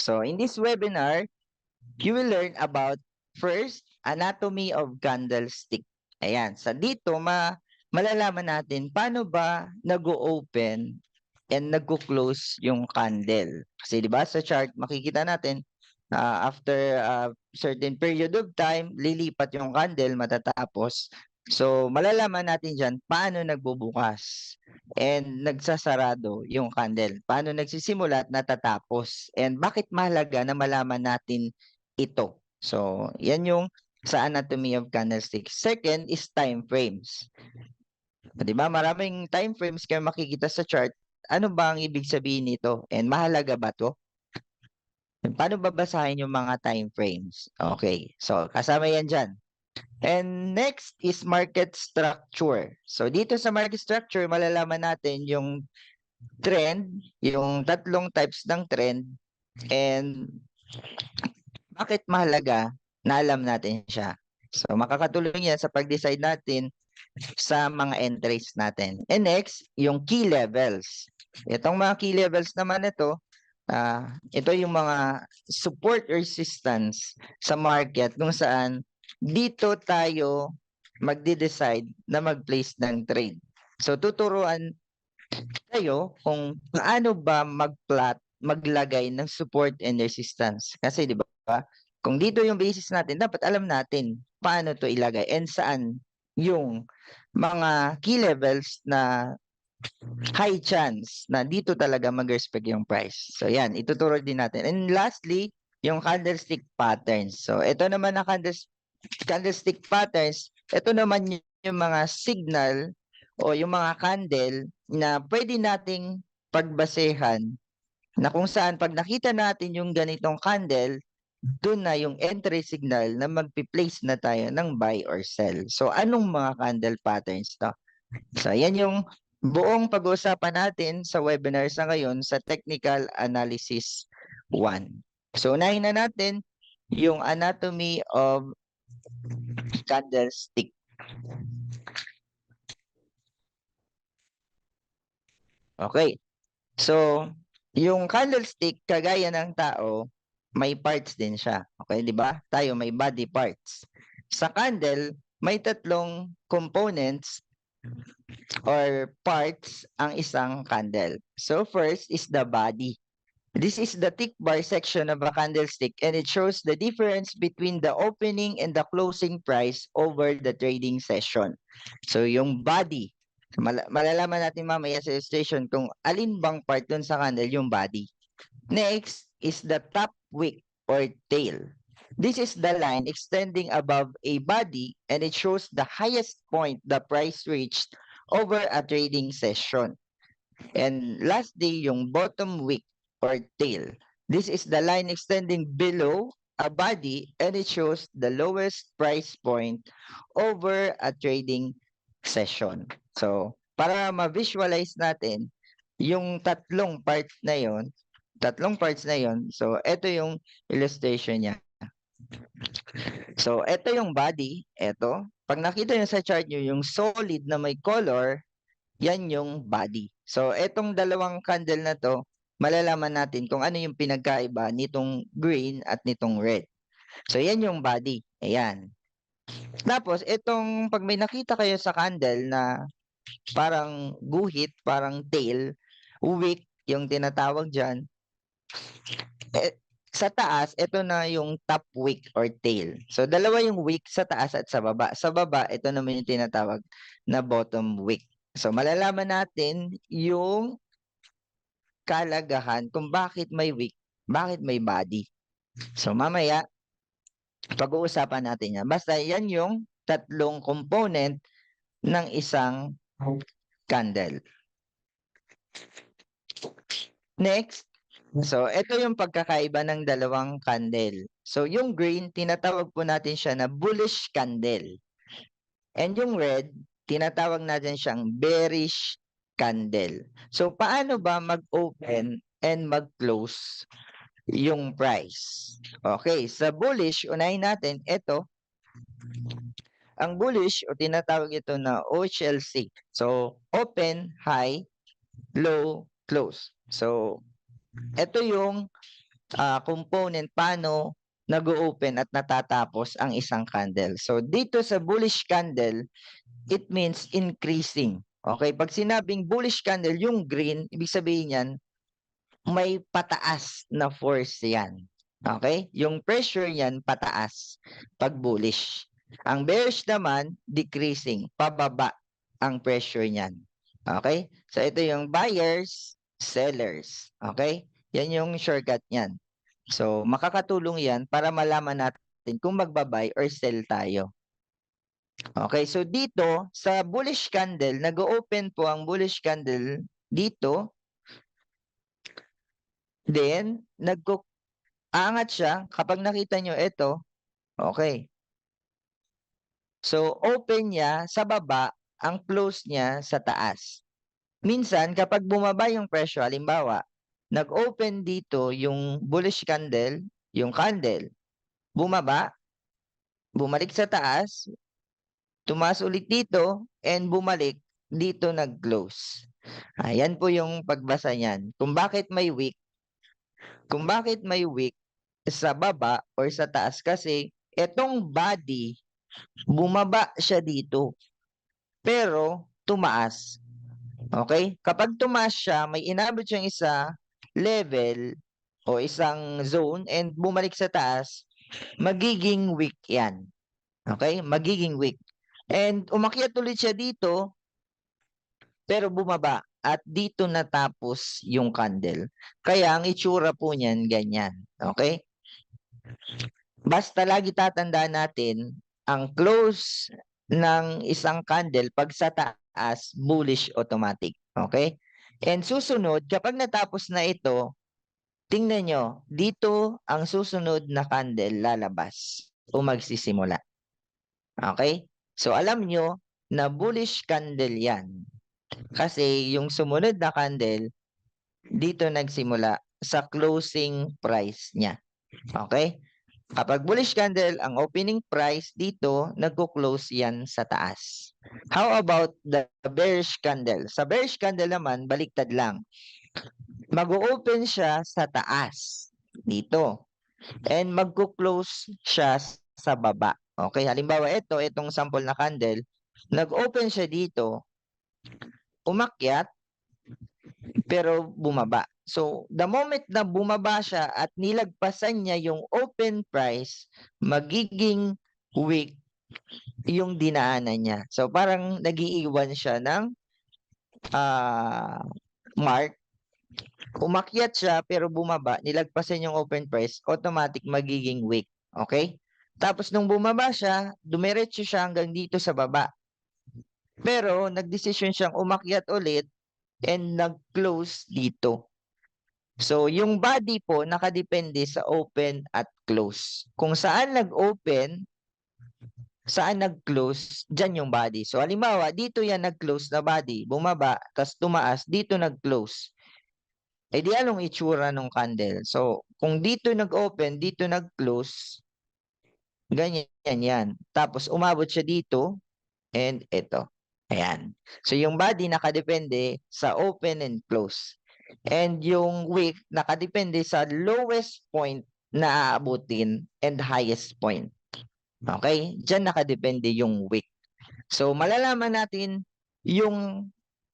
So in this webinar, you will learn about first, anatomy of candlestick. Ayan, sa dito malalaman natin paano ba nag-o-open and nagko-close yung candle. Kasi 'di ba sa chart makikita natin after a certain period of time lilipat yung candle matatapos. So malalaman natin diyan paano nagbubukas and nagsasarado yung candle. Paano nagsisimula at natatapos and bakit mahalaga na malaman natin ito. So yan yung sa anatomy of candlestick. Second is time frames. 'Di ba? Maraming time frames kayo makikita sa chart. Ano ba ang ibig sabihin nito? And mahalaga ba 'to? Paano babasahin yung mga time frames? Okay. So, kasama yan diyan. And next is market structure. So, dito sa market structure, malalaman natin yung trend, yung tatlong types ng trend, and bakit mahalaga na alam natin siya. So, makakatulong yan sa pag-decide natin sa mga entries natin. And next, yung key levels. Itong mga key levels naman ito yung mga support resistance sa market kung saan dito tayo magde-decide na mag-place ng trade. So, tuturuan tayo kung paano ba mag-plot, maglagay ng support and resistance. Kasi di ba, kung dito yung basis natin, dapat alam natin paano to ilagay and saan yung mga key levels na high chance na dito talaga mag-respect yung price. So yan, ituturo din natin. And lastly, yung candlestick patterns. So ito naman na candlestick patterns, ito naman yung mga signal o yung mga candle na pwede nating pagbasehan na kung saan pag nakita natin yung ganitong candle, doon na yung entry signal na magpi-place na tayo ng buy or sell. So anong mga candle patterns to? So yan yung buong pag-uusapan natin sa webinar sa ngayon sa Technical Analysis 1. So unahin na natin yung anatomy of candlestick. Okay. So, yung candlestick, kagaya ng tao, may parts din siya. Okay, di ba? Tayo may body parts. Sa candle, may tatlong components or parts ang isang candle. So, first is the body. This is the thick bar section of a candlestick and it shows the difference between the opening and the closing price over the trading session. So, yung body, malalaman natin mamaya sa illustration kung alin bang part dun sa candle yung body. Next is the top wick or tail. This is the line extending above a body and it shows the highest point the price reached over a trading session. And lastly, yung bottom wick or tail. This is the line extending below a body and it shows the lowest price point over a trading session. So, para ma-visualize natin yung tatlong parts na yon, so ito yung illustration niya. So, ito yung body, ito. Pag nakita niyo sa chart niyo yung solid na may color, yan yung body. So, etong dalawang candle na to, malalaman natin kung ano yung pinagkaiba nitong green at nitong red. So, yan yung body. Ayan. Tapos, itong pag may nakita kayo sa candle na parang guhit, parang tail, wick, yung tinatawag dyan, sa taas, ito na yung top wick or tail. So, dalawa yung wick sa taas at sa baba. Sa baba, ito naman yung tinatawag na bottom wick. So, malalaman natin yung kalagahan kung bakit may wick, bakit may body. So, mamaya, pag-uusapan natin yan. Basta yan yung tatlong component ng isang candle. Next, so ito yung pagkakaiba ng dalawang candle. So, yung green, tinatawag po natin siya na bullish candle. And yung red, tinatawag natin siyang bearish candle. So, paano ba mag-open and mag-close yung price? Okay, sa bullish, unahin natin, ito, ang bullish o tinatawag ito na OHLC. So, open, high, low, close. So, ito yung component paano nag-o-open at natatapos ang isang candle. So dito sa bullish candle, it means increasing. Okay, pag sinabing bullish candle, yung green, ibig sabihin yan, may pataas na force yan. Okay? Yung pressure yan pataas pag bullish. Ang bearish naman, decreasing, pababa ang pressure niyan. Okay? So ito yung buyers, sellers. Okay? Yan yung shortcut niyan. So makakatulong yan para malaman natin kung magba-buy or sell tayo. Okay, so dito sa bullish candle, nag-open po ang bullish candle dito. Then, aangat siya. Kapag nakita nyo ito, okay. So, open niya sa baba, ang close niya sa taas. Minsan, kapag bumaba yung presyo, halimbawa, nag-open dito yung bullish candle, yung candle, bumaba, bumalik sa taas, tumaas ulit dito, and bumalik, dito nag-close. Ayan po yung pagbasa niyan. Kung bakit may wick sa baba or sa taas kasi etong body bumaba siya dito pero tumaas. Okay? Kapag tumaas siya, may inabot siyang isa level o isang zone and bumalik sa taas, magiging weak 'yan. Okay? Magiging weak. And umakyat ulit siya dito pero bumaba at dito natapos yung candle. Kaya ang itsura po niyan ganyan. Okay? Basta lagi tatandaan natin, ang close ng isang candle pag sa taas, bullish automatic. Okay? And susunod, kapag natapos na ito, tingnan nyo, dito ang susunod na candle lalabas o magsisimula. Okay? So alam nyo na bullish candle yan. Kasi yung sumunod na candle, dito nagsimula sa closing price niya. Okay? Kapag bullish candle, ang opening price dito, nagko-close yan sa taas. How about the bearish candle? Sa bearish candle naman, baliktad lang. Mag-open siya sa taas dito. And magko-close siya sa baba. Okay, halimbawa itong sample na candle, nag-open siya dito, umakyat, pero bumaba. So, the moment na bumaba siya at nilagpasan niya yung open price, magiging weak yung dinaanan niya. So, parang nagiiwan siya ng mark. Umakyat siya pero bumaba, nilagpasan yung open price, automatic magiging weak. Okay? Tapos nung bumaba siya, dumiretso siya hanggang dito sa baba. Pero nagdesisyon siyang umakyat ulit and nag-close dito. So, yung body po nakadepende sa open at close. Kung saan nag-open, saan nag-close, dyan yung body. So, halimbawa, dito yan nag-close na body, bumaba, tas tumaas, dito nag-close. Eh di anong itsura ng candle? So, kung dito nag-open, dito nag-close, ganyan yan. Tapos, umabot siya dito, and ito. Ayan. So, yung body nakadepende sa open and close. And yung wick nakadepende sa lowest point na aabutin and highest point. Okay? Diyan nakadepende yung wick. So, malalaman natin yung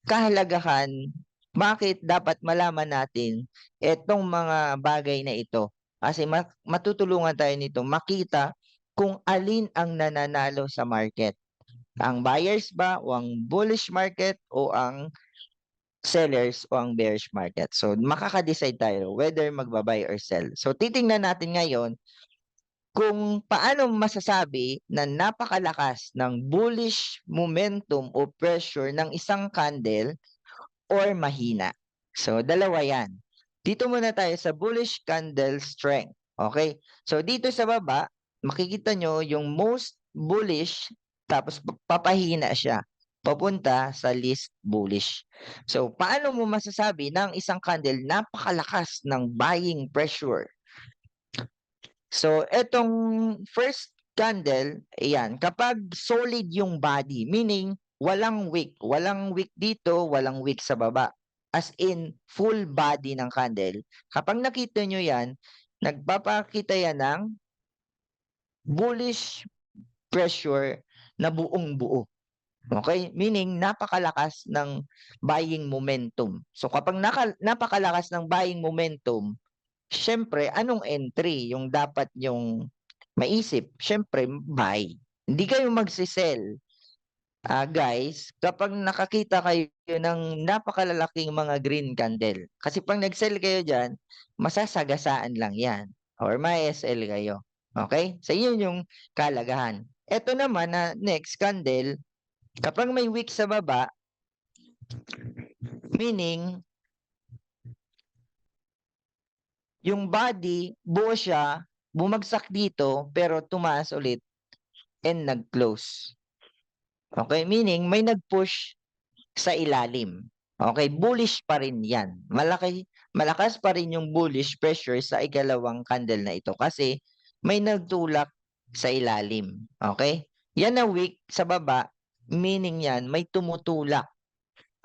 kahalagahan, bakit dapat malaman natin itong mga bagay na ito. Kasi matutulungan tayo nito makita kung alin ang nananalo sa market. Ang buyers ba o ang bullish market o ang sellers o ang bearish market. So, makaka-decide tayo whether magba-buy or sell. So, titingnan natin ngayon kung paano masasabi na napakalakas ng bullish momentum o pressure ng isang candle or mahina. So, dalawa yan. Dito muna tayo sa bullish candle strength. Okay? So, dito sa baba, makikita nyo yung most bullish, tapos papahina siya papunta sa least bullish. So, paano mo masasabi na ang isang candle napakalakas ng buying pressure? So, etong first candle, ayan, kapag solid yung body, meaning walang wick dito, walang wick sa baba. As in, full body ng candle. Kapag nakita nyo yan, nagpapakita yan ng bullish pressure na buong-buo. Okay? Meaning napakalakas ng buying momentum. So kapag napakalakas ng buying momentum, siyempre anong entry yung dapat yung maisip? Siyempre buy. Hindi kayo magsisell. Guys, kapag nakakita kayo ng napakalalaking mga green candle, kasi pag nag-sell kayo diyan, masasagasaan lang 'yan or ma-SL kayo. Okay? So yun yung kalagahan. Ito naman na next candle, kapag may wick sa baba, meaning yung body buo siya, bumagsak dito pero tumaas ulit and nag-close. Okay? Meaning may nag-push sa ilalim. Okay, bullish pa rin 'yan. Malakas pa rin yung bullish pressure sa ikalawang candle na ito kasi may nagtulak sa ilalim. Okay? Yan na wick sa baba, meaning yan may tumutulak.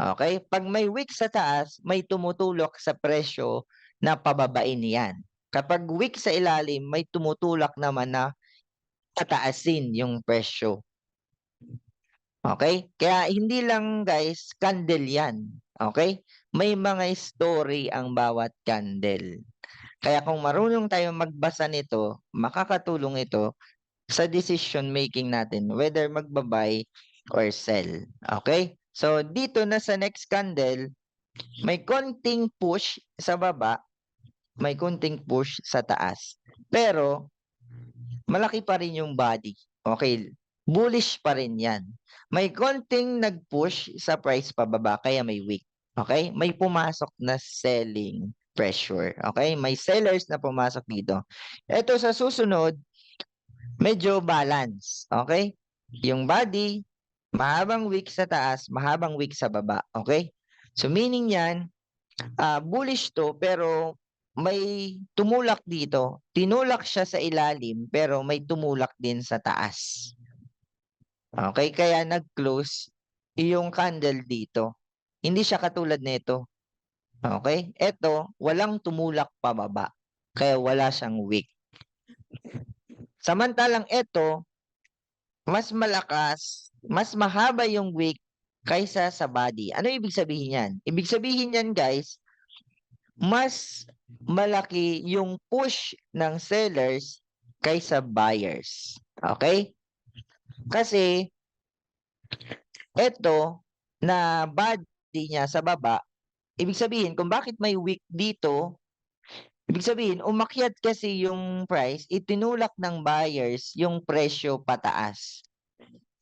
Okay? Pag may wick sa taas, may tumutulak sa presyo na pababain yan. Kapag wick sa ilalim, may tumutulak naman na pataasin yung presyo. Okay? Kaya hindi lang guys, candle yan. Okay? May mga story ang bawat candle. Kaya kung marunong tayo magbasa nito, makakatulong ito sa decision making natin, whether magbabuy or sell. Okay? So, dito na sa next candle, may konting push sa baba, may konting push sa taas. Pero, malaki pa rin yung body. Okay? Bullish pa rin yan. May konting nag-push sa price pababa, kaya may wick. Okay? May pumasok na selling pressure. Okay? May sellers na pumasok dito. Ito sa susunod, medyo balance. Okay? Yung body, mahabang wick sa taas, mahabang wick sa baba. Okay? So meaning yan, bullish to pero may tumulak dito. Tinulak siya sa ilalim pero may tumulak din sa taas. Okay? Kaya nag-close yung candle dito. Hindi siya katulad nito. Okay? Ito, walang tumulak pababa. Kaya wala siyang wick. Samantalang ito, mas malakas, mas mahaba yung wick kaysa sa body. Ano ibig sabihin yan? Ibig sabihin yan guys, mas malaki yung push ng sellers kaysa buyers. Okay? Kasi ito na body niya sa baba, ibig sabihin kung bakit may wick dito, ibig sabihin umakyat kasi yung price, itinulak ng buyers yung presyo pataas.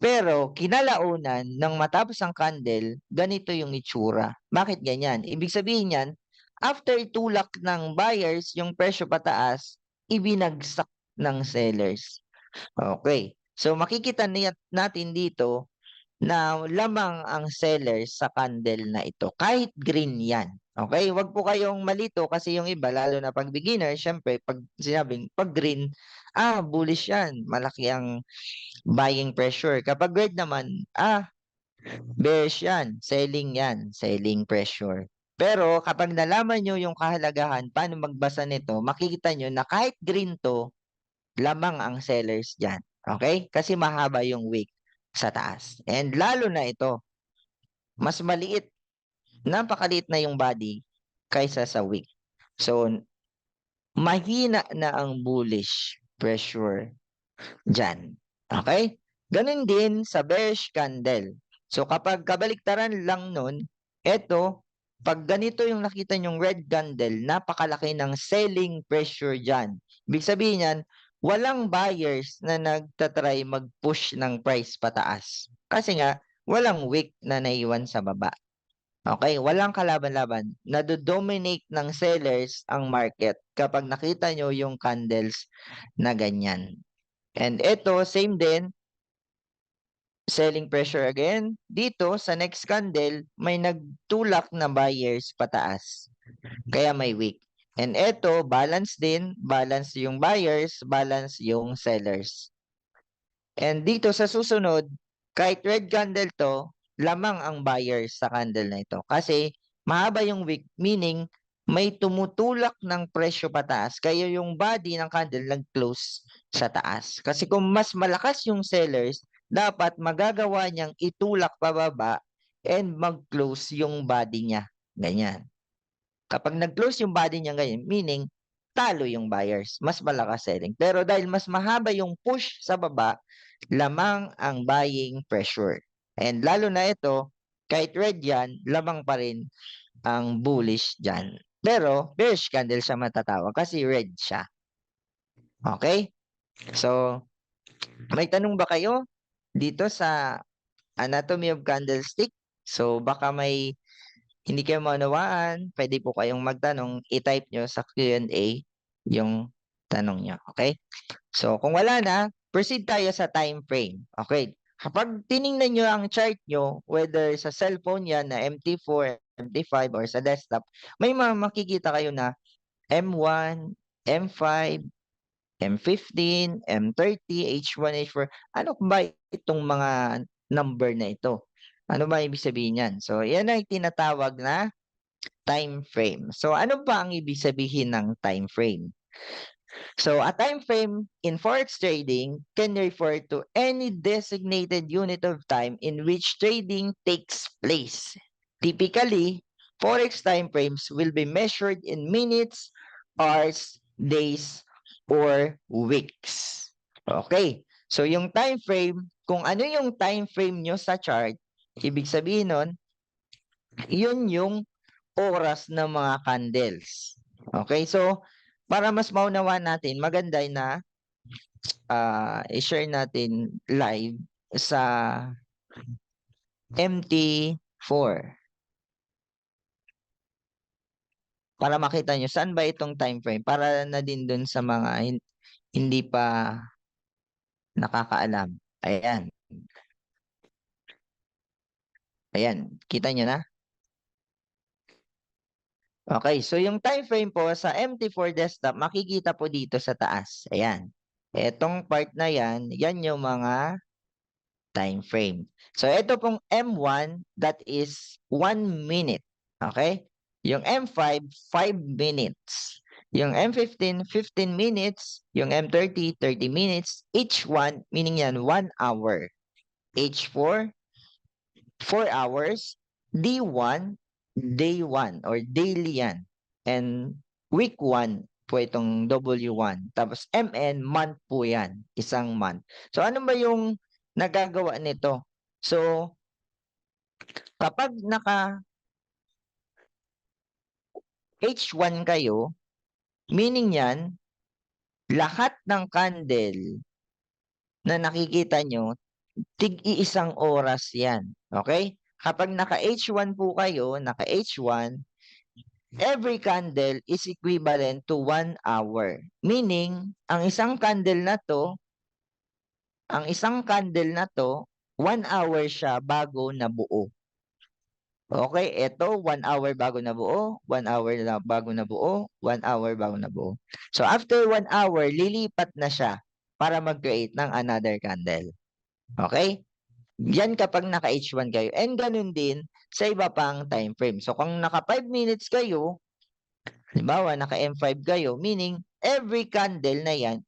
Pero kinalaunan ng matapos ang candle, ganito yung itsura. Bakit ganyan? Ibig sabihin yan, after itulak ng buyers yung presyo pataas, ibinagsak ng sellers. Okay. So makikita natin dito na lamang ang sellers sa candle na ito. Kahit green yan. Okay? Huwag po kayong malito kasi yung iba, lalo na pag beginner, syempre, pag sinabing pag green, bullish yan. Malaki ang buying pressure. Kapag red naman, bearish yan, selling pressure. Pero kapag nalaman nyo yung kahalagahan, paano magbasa nito, makikita nyo na kahit green to, lamang ang sellers dyan. Okay? Kasi mahaba yung wick sa taas. And lalo na ito, mas maliit, napakaliit na yung body kaysa sa wick. So, mahina na ang bullish pressure dyan. Okay? Ganun din sa bearish candle. So kapag kabaliktaran lang nun, eto, pag ganito yung nakita nyong red candle, napakalaki ng selling pressure dyan. Ibig sabihin yan, walang buyers na nagtatry mag-push ng price pataas. Kasi nga, walang wick na naiwan sa baba. Okay, walang kalaban-laban. Nado-dominate ng sellers ang market kapag nakita nyo yung candles na ganyan. And ito, same din, selling pressure again. Dito, sa next candle, may nagtulak na buyers pataas. Kaya may wick. And ito, balance din. Balance yung buyers, balance yung sellers. And dito sa susunod, kahit red candle to, lamang ang buyers sa candle na ito. Kasi mahaba yung wick, meaning may tumutulak ng presyo pataas kaya yung body ng candle nag-close sa taas. Kasi kung mas malakas yung sellers, dapat magagawa niyang itulak pababa and mag-close yung body niya. Ganyan. Kapag nag-close yung body niya ganyan, meaning talo yung buyers, mas malakas selling. Pero dahil mas mahaba yung push sa baba, lamang ang buying pressure. And lalo na ito, kahit red yan, lamang pa rin ang bullish dyan. Pero bearish candle siya matatawag kasi red siya. Okay? So, may tanong ba kayo dito sa anatomy of candlestick? So, baka may hindi kayo maunawaan, pwede po kayong magtanong, i-type nyo sa Q&A yung tanong nyo. Okay? So, kung wala na, proceed tayo sa time frame. Okay? Kapag tiningnan nyo ang chart nyo, whether sa cellphone yan na MT4, MT5, or sa desktop, may makikita kayo na M1, M5, M15, M30, H1, H4. Ano ba itong mga number na ito? Ano ba ibig sabihin yan? So, yan ay tinatawag na time frame. So, ano ba ang ibig sabihin ng time frame? So, a time frame in forex trading can refer to any designated unit of time in which trading takes place. Typically, forex time frames will be measured in minutes, hours, days, or weeks. Okay. So, yung time frame, kung ano yung time frame nyo sa chart, ibig sabihin nun, yun yung oras ng mga candles. Okay, so para mas maunawaan natin, maganda na i-share natin live sa MT4 para makita nyo saan ba itong time frame para na din dun sa mga hindi pa nakakaalam. Ayan. Ayan, kita nyo na? Okay, so yung time frame po sa MT4 desktop, makikita po dito sa taas. Ayan. Etong part na yan, yan yung mga time frame. So ito pong M1, that is 1 minute. Okay? Yung M5, 5 minutes. Yung M15, 15 minutes. Yung M30, 30 minutes. H1, meaning yan, 1 hour. H4, 4 hours. D1, day 1 or daily yan. And week 1 po itong W1. Tapos MN, month po yan. Isang month. So ano ba yung nagagawa nito? So kapag naka H1 kayo, meaning yan, lahat ng candle na nakikita nyo, tig-iisang oras yan. Okay? Kapag naka H1 po kayo, naka H1, every candle is equivalent to 1 hour. Meaning, ang isang candle na to, 1 hour siya bago nabuo. Okay, eto 1 hour bago nabuo, 1 hour na bago nabuo, 1 hour bago nabuo. So after 1 hour, lilipat na siya para mag-create ng another candle. Okay? Yan kapag naka H1 kayo. And ganun din sa iba pang time frame. So kung naka 5 minutes kayo, halimbawa naka M5 kayo, meaning every candle na yan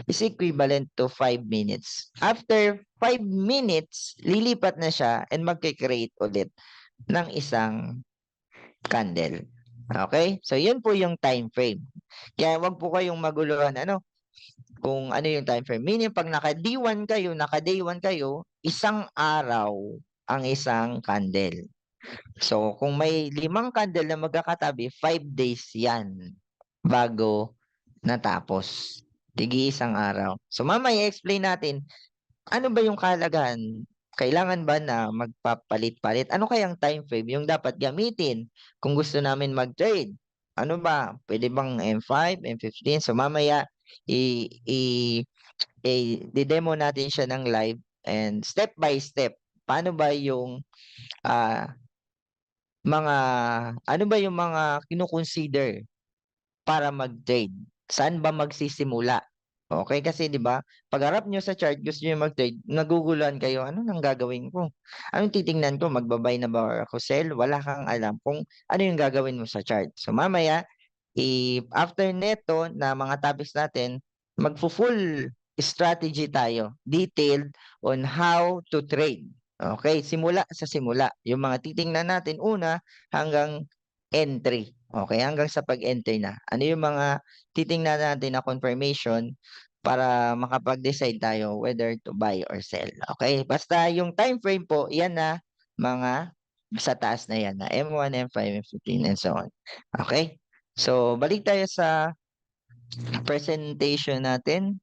is equivalent to 5 minutes. After 5 minutes, lilipat na siya and magkikreate ulit ng isang candle. Okay? So, yun po yung time frame. Kaya wag po kayong maguluhan kung ano yung time frame. Meaning, pag naka-D1 kayo, naka-day 1 kayo, isang araw ang isang candle. So, kung may 5 candle na magkakatabi, 5 days yan bago natapos. Tigi isang araw. So, mamaya explain natin ano ba yung kahalagahan? Kailangan ba na magpapalit-palit? Ano kayang time frame yung dapat gamitin kung gusto namin mag-trade? Ano ba? Pwede bang M5, M15? So mamaya i-demo natin siya ng live and step by step. Paano ba yung mga ano ba yung mga kino-consider para mag-trade? Saan ba magsisimula? Okay, kasi 'di ba, pagharap niyo sa chart gusto niyo mag-trade, naguguluhan kayo, "Ano nang gagawin ko? Anong titingnan ko, magba-buy na ba or ako sell?" Wala kang alam kung ano yung gagawin mo sa chart. So mamaya, after neto na mga topics natin, magfu-full strategy tayo, detailed on how to trade. Okay, simula sa simula. Yung mga titingnan natin una hanggang entry. Okay, hanggang sa pag-enter na. Ano yung mga titingnan natin na confirmation para makapag-decide tayo whether to buy or sell. Okay, basta yung time frame po, yan na mga sa taas na yan na M1, M5, M15 and so on. Okay? So, balik tayo sa presentation natin.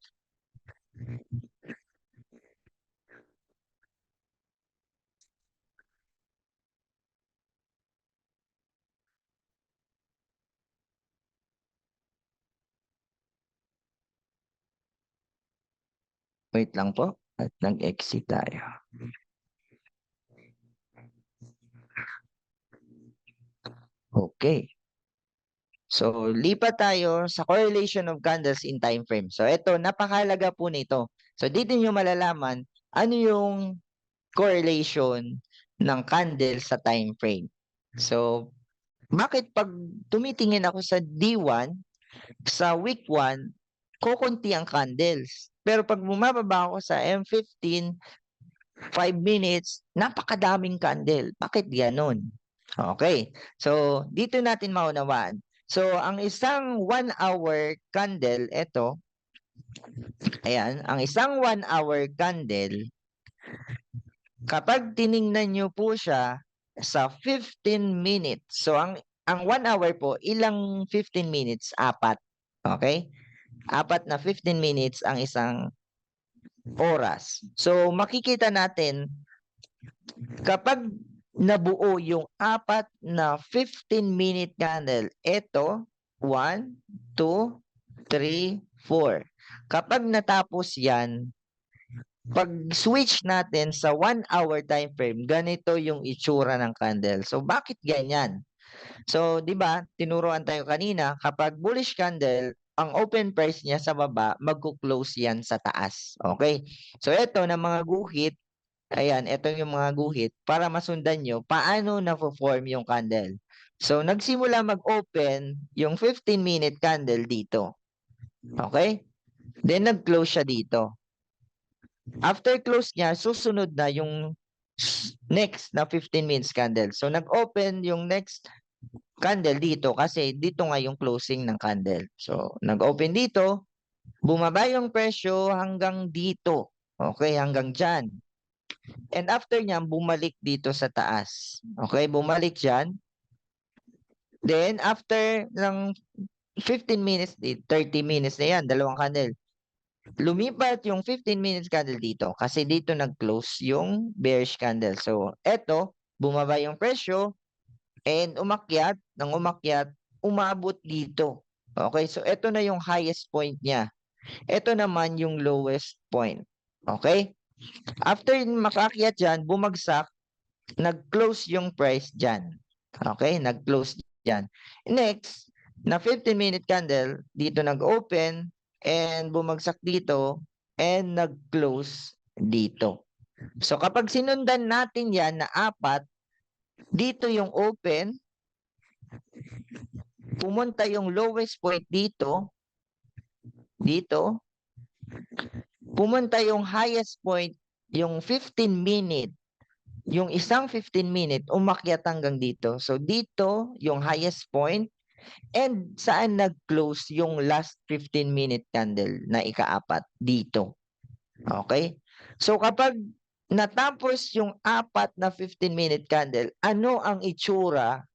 Wait lang po at nag-exit tayo. Okay. So, lipat tayo sa correlation of candles in time frame. So, ito, napakahalaga po nito. So, dito nyo malalaman ano yung correlation ng candle sa time frame. So, bakit pag tumitingin ako sa D1, sa week 1, kokonti ang candles. Pero pag bumababa ako sa M15, 5 minutes, napakadaming candle. Bakit ganon? Okay. So, dito natin maunawaan. So, ang isang 1 hour candle, ito, ayan, ang isang 1 hour candle, kapag tiningnan nyo po siya sa 15 minutes, so ang 1 hour po, ilang 15 minutes? 4. Okay? 4 na 15 minutes ang isang oras. So, makikita natin, kapag nabuo yung 4 na 15-minute candle, ito, 1, 2, 3, 4. Kapag natapos yan, pag switch natin sa 1 hour time frame, ganito yung itsura ng candle. So, bakit ganyan? So, 'di ba, tinuruan tayo kanina, kapag bullish candle, ang open price niya sa baba, magko-close 'yan sa taas. Okay? So, ito na mga guhit, ayan, ito yung mga guhit para masundan nyo paano na-form yung candle. So, nagsimula mag-open yung 15-minute candle dito. Okay? Then, nag-close siya dito. After close niya, susunod na yung next na 15 minutes candle. So, nag-open yung next candle dito kasi dito nga yung closing ng candle. So, nag-open dito, bumaba yung presyo hanggang dito. Okay, hanggang dyan. And after niyan, bumalik dito sa taas. Okay, bumalik dyan. Then, after ng 15 minutes, 30 minutes na yan, dalawang candle. Lumipat yung 15 minutes candle dito kasi dito nag-close yung bearish candle. So, eto, bumaba yung presyo, and umakyat, nang umakyat, umabot dito. Okay, so ito na yung highest point niya. Ito naman yung lowest point. Okay? After makakyat dyan, bumagsak, nag-close yung price dyan. Okay, nag-close dyan. Next, na 15-minute candle, dito nag-open, and bumagsak dito, and nag-close dito. So kapag sinundan natin yan na 4, dito yung open, pumunta yung lowest point dito, pumunta yung highest point, yung 15-minute, yung isang 15-minute, umakyat hanggang dito. So, dito, yung highest point, and saan nag-close yung last 15-minute candle na ika-4? Dito. Okay? So, kapag natapos yung 4 na 15-minute candle, ano ang itsura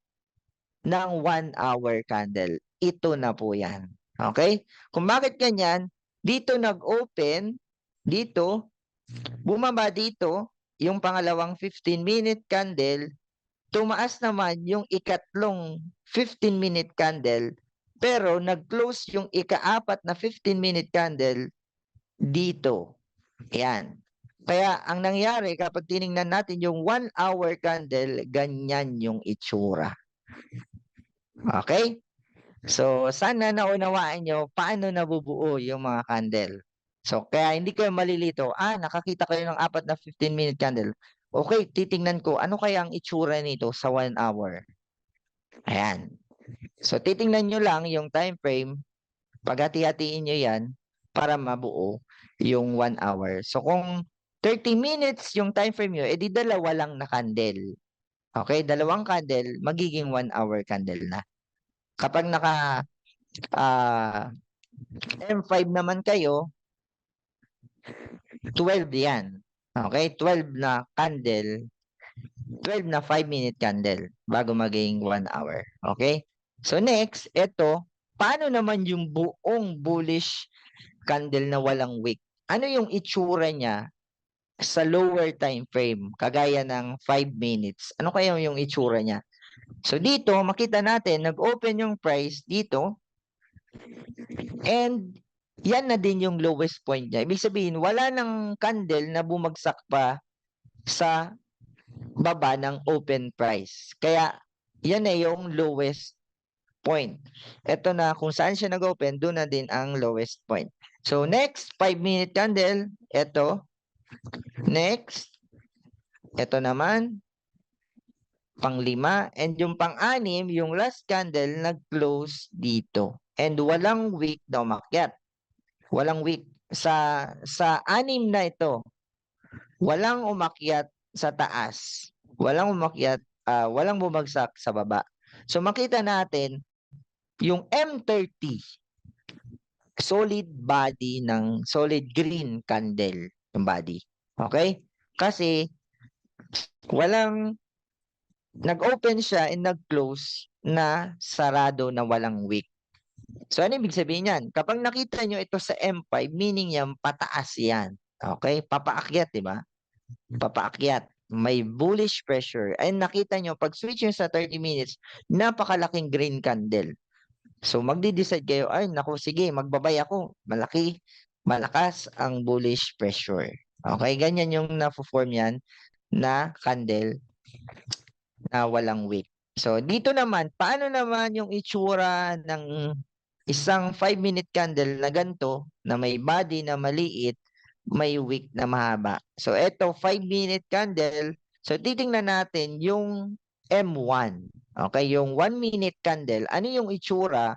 ng 1 hour candle? Ito na po yan. Okay? Kung bakit ganyan, dito nag-open, dito, bumaba dito, yung pangalawang 15-minute candle, tumaas naman yung ikatlong 15-minute candle, pero nag-close yung ika-4 na 15-minute candle dito. Yan. Kaya ang nangyari kapag tiningnan natin yung 1 hour candle, ganyan yung itsura. Okay? So, sana naunawaan nyo paano nabubuo yung mga candle. So, kaya hindi kayo malilito. Nakakita kayo ng 4 na 15-minute candle. Okay, titingnan ko, ano kaya ang itsura nito sa 1 hour? Ayan. So, titingnan nyo lang yung time frame, paghati-hatiin nyo yan para mabuo yung 1 hour. So, kung 30 minutes yung time frame nyo, edi dalawa lang na candle. Okay, dalawang candle, magiging 1 hour candle na. Kapag naka M5 naman kayo, 12 yan. Okay, 12 na candle, 12 na 5-minute candle bago maging 1 hour. Okay? So next, ito, paano naman yung buong bullish candle na walang wick? Ano yung itsura niya sa lower time frame, kagaya ng 5 minutes? Ano kaya yung itsura niya? So dito, makita natin, nag-open yung price dito, and yan na din yung lowest point niya. Ibig sabihin, wala nang candle na bumagsak pa sa baba ng open price. Kaya, yan na yung lowest point. Ito na, kung saan siya nag-open, doon na din ang lowest point. So, next, 5-minute candle. Ito. Next. Ito naman. Pang-5. And yung pang-6, yung last candle, nag-close dito. And walang wick na umakyat. Walang wick. Sa 6 na ito, walang umakyat sa taas. Walang umakyat, walang bumagsak sa baba. So makita natin yung M30, solid body ng solid green candle yung body. Okay? Kasi walang nag-open siya and nag-close na sarado na walang wick. So ano ibig sabihin yan? Kapag nakita nyo ito sa M5, meaning yan pataas yan. Okay? Papaakyat, di ba? Papaakyat. May bullish pressure. And nakita nyo, pag switch nyo sa 30 minutes, napakalaking green candle. So magdi-decide kayo, ay naku, sige, magbabay ako. Malakas ang bullish pressure. Okay, ganyan yung na-form yan na candle na walang wick. So dito naman, paano naman yung itsura ng isang 5-minute candle na ganito, na may body na maliit, may wick na mahaba. So, ito, 5-minute candle. So, titingnan natin yung M1. Okay, yung 1-minute candle. Ano yung itsura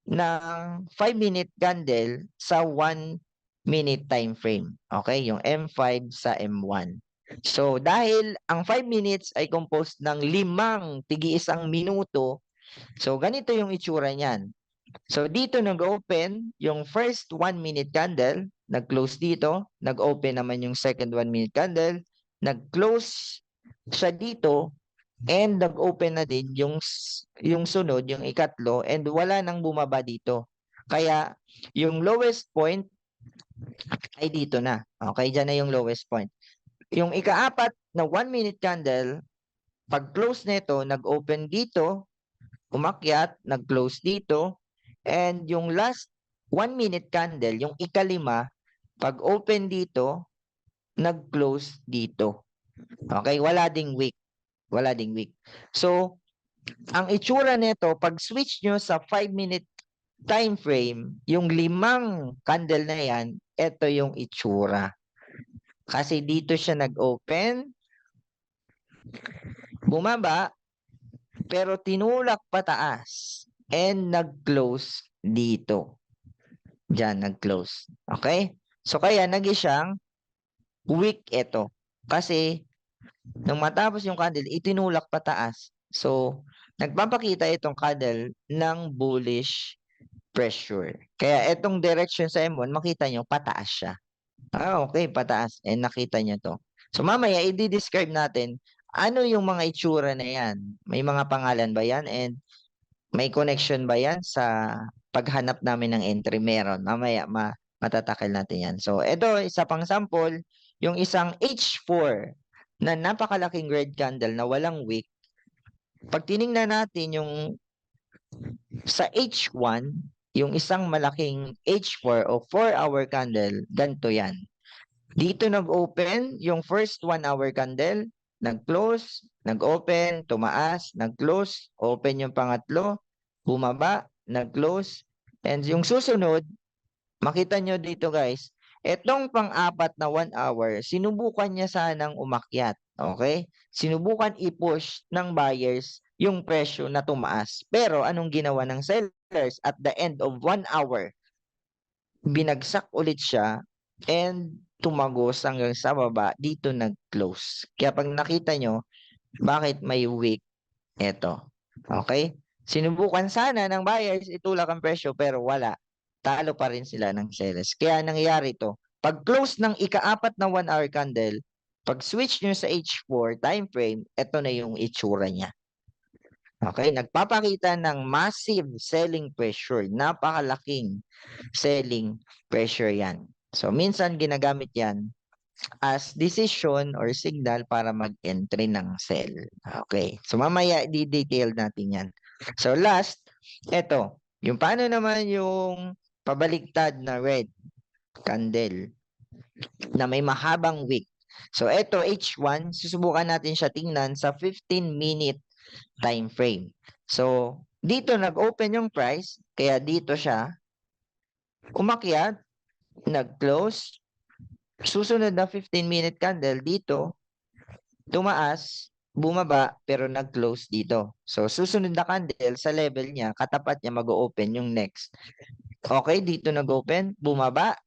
ng 5-minute candle sa 1-minute time frame? Okay, yung M5 sa M1. So, dahil ang 5 minutes ay composed ng 5 tigi-isang minuto, so, ganito yung itsura niyan. So, dito nag-open yung first 1-minute candle, nag-close dito, nag-open naman yung second 1-minute candle, nag-close siya dito, and nag-open na din yung sunod, yung ikatlo, and wala nang bumaba dito. Kaya, yung lowest point ay dito na. Okay, dyan na yung lowest point. Yung ikaapat na 1-minute candle, pag close nito, nag-open dito, umakyat, nag-close dito, and yung last 1-minute candle, yung ikalima, pag open dito, nag-close dito. Okay, wala ding wick. Wala ding wick. So, ang itsura nito, pag switch nyo sa 5-minute time frame, yung 5 candle na yan, ito yung itsura. Kasi dito siya nag-open, bumaba, pero tinulak pataas, and nag-close dito. Diyan, nag-close. Okay? So, kaya naging siyang weak ito. Kasi, nung matapos yung candle, itinulak pataas. So, nagpapakita itong candle ng bullish pressure. Kaya itong direction sa M1, makita nyo, pataas siya. Okay, pataas. And nakita nyo to. So, mamaya, i-describe natin ano yung mga itsura na yan. May mga pangalan ba yan? And may connection ba yan sa paghanap namin ng entry? Meron. Mamaya matatakil natin yan. So, ito, isa pang sample, yung isang H4 na napakalaking red candle na walang wick. Pag tinignan natin yung sa H1, yung isang malaking H4 o 4-hour candle, ganito yan. Dito nag-open yung first 1-hour candle, nag-close, nag-open, tumaas, nag-close, open yung pangatlo, bumaba, nag-close. And yung susunod, makita nyo dito guys, etong pang-apat na 1 hour, sinubukan niya sanang umakyat. Okay? Sinubukan i-push ng buyers yung presyo na tumaas. Pero anong ginawa ng sellers at the end of 1 hour? Binagsak ulit siya and tumagos hanggang sa baba, dito nag-close. Kaya pag nakita nyo, bakit may wick? Eto. Okay? Sinubukan sana ng buyers itulak ang presyo pero wala. Talo pa rin sila ng sellers. Kaya nangyayari to. Pag close ng ika-4 na 1 hour candle, pag switch nyo sa H4 time frame, ito na yung itsura niya. Okay? Nagpapakita ng massive selling pressure. Napakalaking selling pressure yan. So, minsan ginagamit yan as decision or signal para mag-entry ng sell. Okay. So, mamaya di-detail natin yan. So, last, eto. Yung paano naman yung pabaliktad na red candle na may mahabang wick. So, eto, H1, susubukan natin siya tingnan sa 15-minute time frame. So, dito nag-open yung price, kaya dito siya umakyat, nag-close, susunod na 15-minute candle dito, tumaas, bumaba, pero nag-close dito. So, susunod na candle sa level niya, katapat niya mag-open yung next. Okay, dito nag-open, bumaba,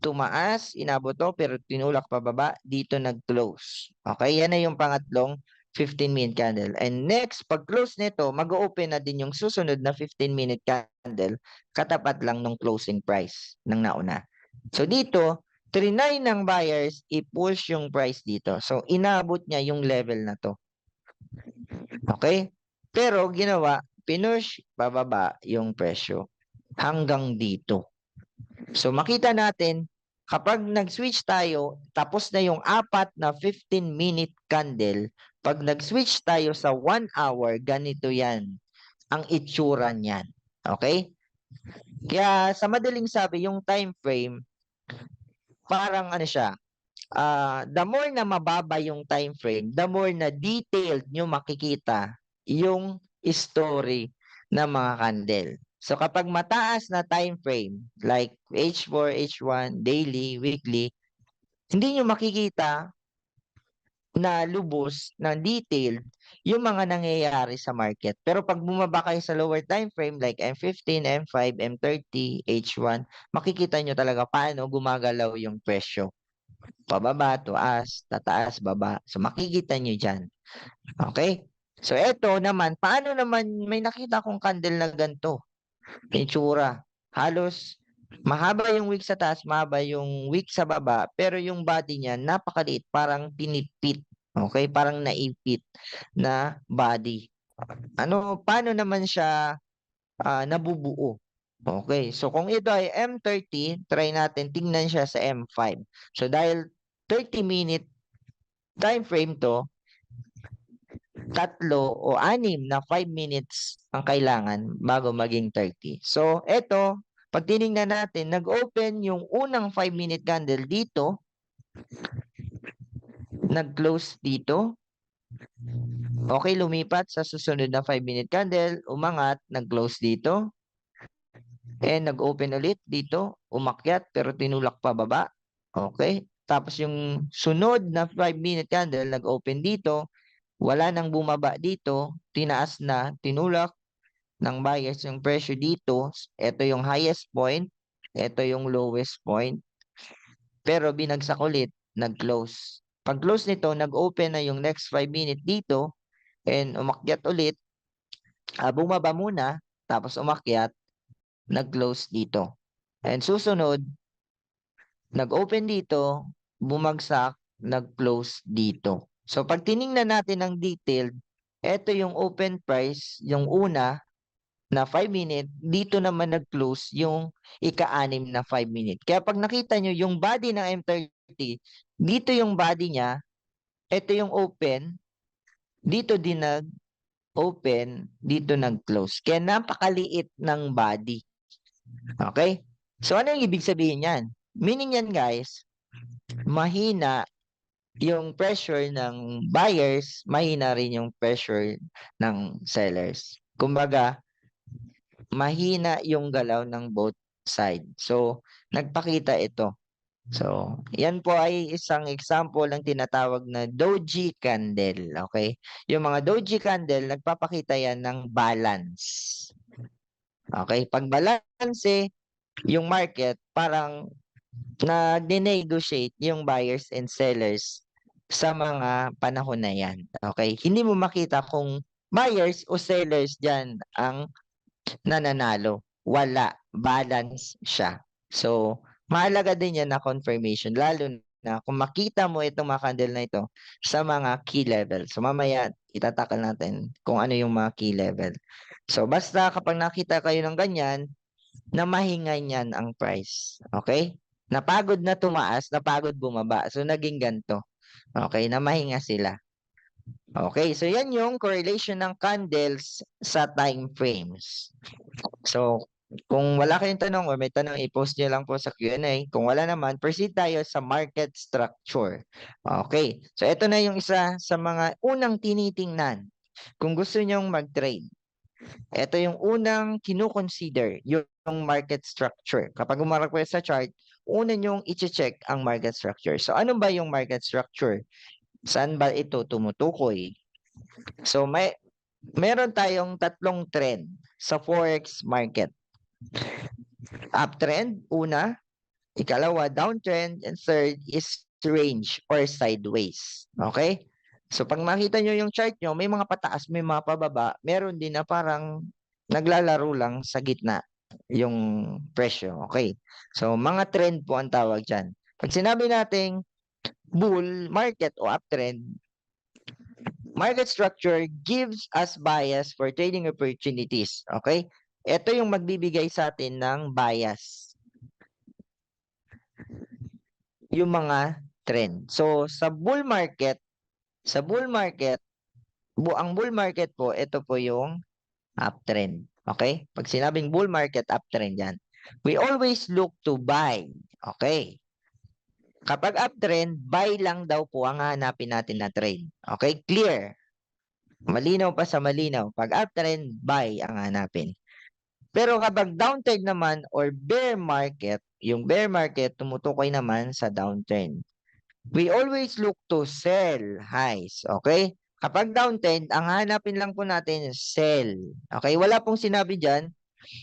tumaas, inabot to, pero tinulak pababa, dito nag-close. Okay, yan na yung pangatlong 15-minute candle. And next, pag close nito, mag-open na din yung susunod na 15-minute candle, katapat lang ng closing price ng nauna. So, dito, trinay ng buyers i-push yung price dito. So, inabot niya yung level na to. Okay? Pero, ginawa, pinush, bababa yung presyo hanggang dito. So, makita natin, kapag nag-switch tayo, tapos na yung 4 na 15-minute candle, pag nag-switch tayo sa 1 hour, ganito yan ang itsura niyan. Okay? Kaya, sa madaling sabi, yung time frame, parang ano siya, the more na mababa yung time frame, the more na detailed nyo makikita yung story ng mga candle. So kapag mataas na time frame, like H4, H1, daily, weekly, hindi nyo makikita na lubos, na detailed, yung mga nangyayari sa market. Pero pag bumaba kayo sa lower time frame, like M15, M5, M30, H1, makikita nyo talaga paano gumagalaw yung presyo. Pababa, tuas, tataas, baba. So, makikita nyo dyan. Okay? So, eto naman, paano naman may nakita kong candle na ganito? Itsura. Halos mahaba yung wick sa taas, mahaba yung wick sa baba, pero yung body niya napakaliit, parang pinipit. Okay? Parang naipit na body. Paano naman siya nabubuo? Okay, so kung ito ay M30, try natin tingnan siya sa M5. So dahil 30-minute time frame to, 3 o 6 na 5 minutes ang kailangan bago maging 30. So ito, pag tinignan natin, nag-open yung unang 5-minute candle dito, nag-close dito. Okay, lumipat sa susunod na 5-minute candle, umangat, nag-close dito. And nag-open ulit dito, umakyat pero tinulak pa baba. Okay? Tapos yung sunod na 5-minute candle, nag-open dito, wala nang bumaba dito, tinaas na, tinulak ng buyers yung presyo dito. Ito yung highest point, ito yung lowest point. Pero binagsak ulit, nag-close. Pag close nito, nag-open na yung next 5-minute dito and umakyat ulit. Bumaba muna, tapos umakyat, nag-close dito. And susunod, nag-open dito, bumagsak, nag-close dito. So pag tiningnan natin ng detailed, ito yung open price, yung una na 5-minute, dito naman nag-close yung ika-6 na 5-minute. Kaya pag nakita nyo yung body ng M30, dito yung body niya, ito yung open, dito din nag-open, dito nag-close. Kaya napakaliit ng body. Okay? So ano yung ibig sabihin yan? Meaning yan guys, mahina yung pressure ng buyers, mahina rin yung pressure ng sellers. Kumbaga, mahina yung galaw ng both side. So, nagpakita ito. So, yan po ay isang example ng tinatawag na doji candle. Okay? Yung mga doji candle, nagpapakita yan ng balance. Okay? Pag balance yung market, parang nag-negotiate yung buyers and sellers sa mga panahon na yan. Okay? Hindi mo makita kung buyers o sellers dyan ang nananalo. Wala. Balance siya. So, mahalaga din yan na confirmation. Lalo na kung makita mo itong mga candle na ito sa mga key level. So, mamaya itatakal natin kung ano yung mga key level. So, basta kapag nakita kayo ng ganyan, na mahinga niyan ang price. Okay? Napagod na tumaas, napagod bumaba. So, naging ganito. Okay? Na mahinga sila. Okay? So, yan yung correlation ng candles sa time frames. So, kung wala kayong tanong o may tanong, i-post nyo lang po sa Q&A. Kung wala naman, proceed tayo sa market structure. Okay. So, ito na yung isa sa mga unang tinitingnan kung gusto nyong mag-trade. Ito yung unang kino-consider, yung market structure. Kapag umarap kayo sa chart, una nyong i-check ang market structure. So, ano ba yung market structure? Saan ba ito tumutukoy? So, meron tayong tatlong trend sa forex market. Uptrend, una. Ikalawa, downtrend. And third is range or sideways. Okay? So, pag makita nyo yung chart nyo, may mga pataas, may mga pababa. Meron din na parang naglalaro lang sa gitna yung presyo. Okay? So, mga trend po ang tawag dyan. Pag sinabi nating bull market o uptrend, market structure gives us bias for trading opportunities. Okay? Ito yung magbibigay sa atin ng bias. Yung mga trend. So, sa bull market, ang bull market po, ito po yung uptrend. Okay? Pag sinabing bull market, uptrend yan. We always look to buy. Okay? Kapag uptrend, buy lang daw po ang hanapin natin na trade. Okay? Clear. Malinaw pa sa malinaw. Pag uptrend, buy ang hanapin. Pero kapag downtrend naman or bear market, yung bear market tumutukoy naman sa downtrend. We always look to sell highs. Okay? Kapag downtrend, ang hanapin lang po natin sell. Okay? Wala pong sinabi dyan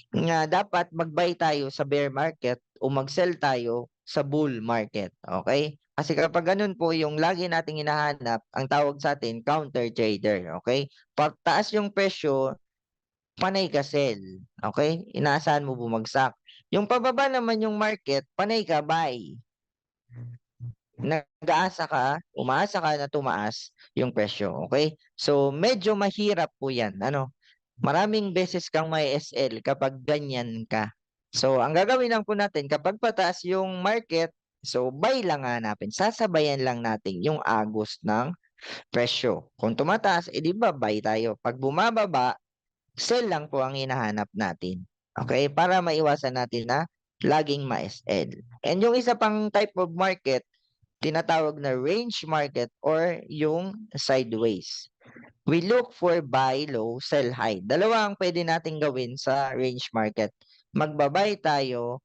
na dapat mag-buy tayo sa bear market o mag-sell tayo sa bull market. Okay? Kasi kapag ganun po, yung lagi nating hinahanap, ang tawag sa atin, counter trader. Okay? Pag taas yung presyo, panay ka sell. Okay? Inaasahan mo bumagsak. Yung pababa naman yung market, panay ka buy. Umaasa ka na tumaas yung presyo. Okay? So, medyo mahirap po yan. Maraming beses kang may SL kapag ganyan ka. So, ang gagawin lang po natin, kapag pataas yung market, so buy lang hanapin. Sasabayan lang natin yung agos ng presyo. Kung tumataas, edi ba buy tayo. Pag bumababa, sell lang po ang hinahanap natin. Okay? Para maiwasan natin na laging ma-SL. And yung isa pang type of market, tinatawag na range market or yung sideways. We look for buy low, sell high. Dalawa ang pwede nating gawin sa range market. Magbabay tayo,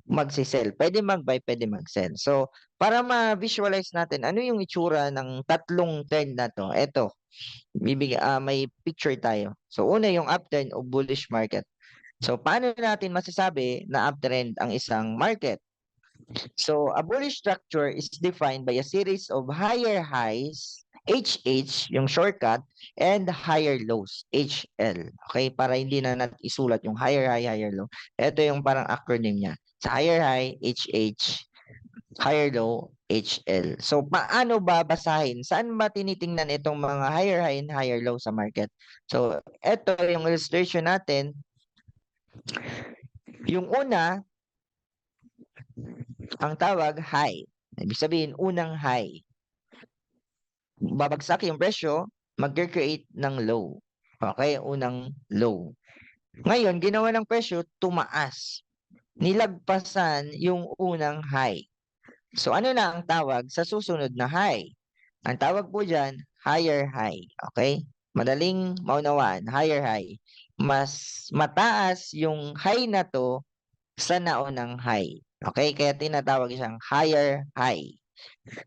magsisell. Pwede mag-buy, pwede mag-sell. So, para ma-visualize natin ano yung itsura ng tatlong trend na to. Ito, may picture tayo. So, una yung uptrend o bullish market. So, paano natin masasabi na uptrend ang isang market? So, a bullish structure is defined by a series of higher highs, HH, yung shortcut, and higher lows, HL. Okay? Para hindi na natin isulat yung higher high, higher low. Ito yung parang acronym niya. Sa higher high, HH, higher low, HL. So, paano ba basahin? Saan ba tinitingnan itong mga higher high and higher low sa market? So, ito yung illustration natin. Yung una, ang tawag high. Ibig sabihin, unang high. Babagsak yung presyo, mag-create ng low. Okay? Unang low. Ngayon, ginawa ng presyo, tumaas. Nilagpasan yung unang high. So, ano na ang tawag sa susunod na high? Ang tawag po dyan, higher high. Okay? Madaling maunawaan, higher high. mas mataas yung high na 'to sa naunang high. Okay, kaya tinatawag siyang higher high.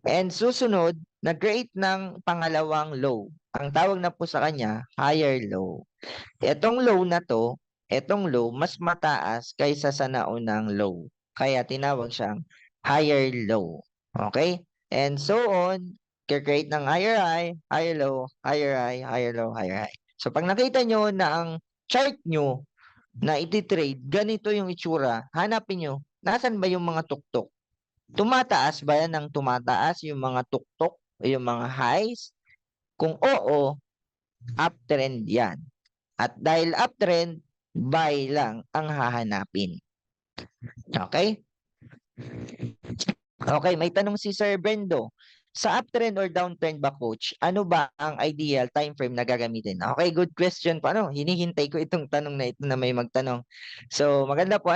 And susunod, nag-create ng pangalawang low. Ang tawag na po sa kanya, higher low. Etong low, mas mataas kaysa sa naunang low. Kaya tinawag siyang higher low. Okay? And so on, create ng higher high, higher low, higher high, higher low, higher high. So pag nakita nyo na ang chart nyo na iti-trade, ganito yung itsura, hanapin nyo, nasan ba yung mga tuktok? Tumataas ba yan ng tumataas yung mga tuktok o yung mga highs? Kung oo, uptrend yan. At dahil uptrend, buy lang ang hahanapin. Okay? Okay, may tanong si Sir Brendo. Sa uptrend or downtrend ba, coach, ano ba ang ideal time frame na gagamitin? Okay, good question po. Hinihintay ko itong tanong na ito na may magtanong. So, maganda po,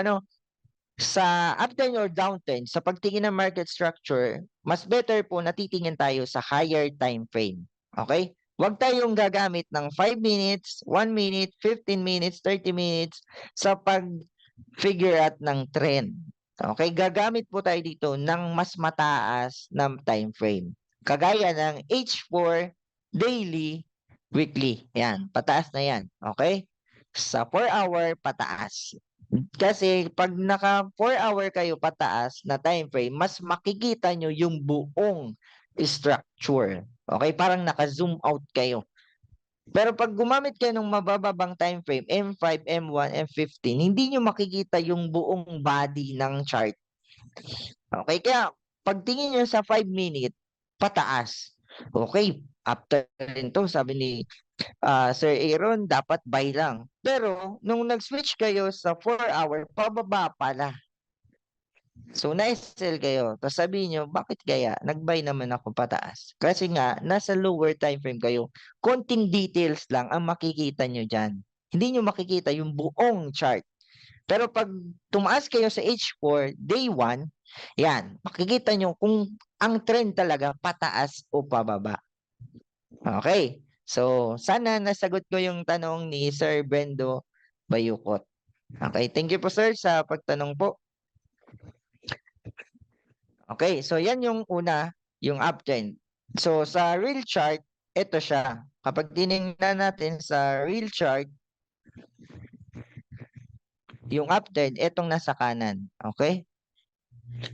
sa uptrend or downtrend, sa pagtingin ng market structure, mas better po na titingin tayo sa higher time frame. Okay? Huwag tayong gagamit ng 5 minutes, 1 minute, 15 minutes, 30 minutes sa pag-figure out ng trend. Okay? Gagamit po tayo dito ng mas mataas na time frame. Kagaya ng H4, daily, weekly. Yan, pataas na yan. Okay? Sa 4-hour, pataas. Kasi pag naka 4-hour kayo pataas na time frame, mas makikita nyo yung buong structure. Okay? Parang naka-zoom out kayo. Pero pag gumamit kayo ng mabababang time frame, M5, M1, M15, hindi nyo makikita yung buong body ng chart. Okay? Kaya pagtingin nyo sa 5 minute, pataas. Okay, after rin to, sabi ni Sir Aaron, dapat buy lang. Pero, nung nag-switch kayo sa 4-hour, pababa pala. So, na-sell kayo. Tapos sabihin nyo, bakit kaya? Nag-buy naman ako pataas. Kasi nga, nasa lower time frame kayo. Konting details lang ang makikita nyo dyan. Hindi nyo makikita yung buong chart. Pero pag tumaas kayo sa H4, day 1, yan, makikita nyo kung ang trend talaga pataas o pababa. Okay. So, sana nasagot ko yung tanong ni Sir Brendo Bayukot. Okay, thank you po sir sa pagtanong po. Okay, so yan yung una, yung uptrend. So, sa real chart, ito siya. Kapag tinignan natin sa real chart, yung uptrend, itong nasa kanan. Okay?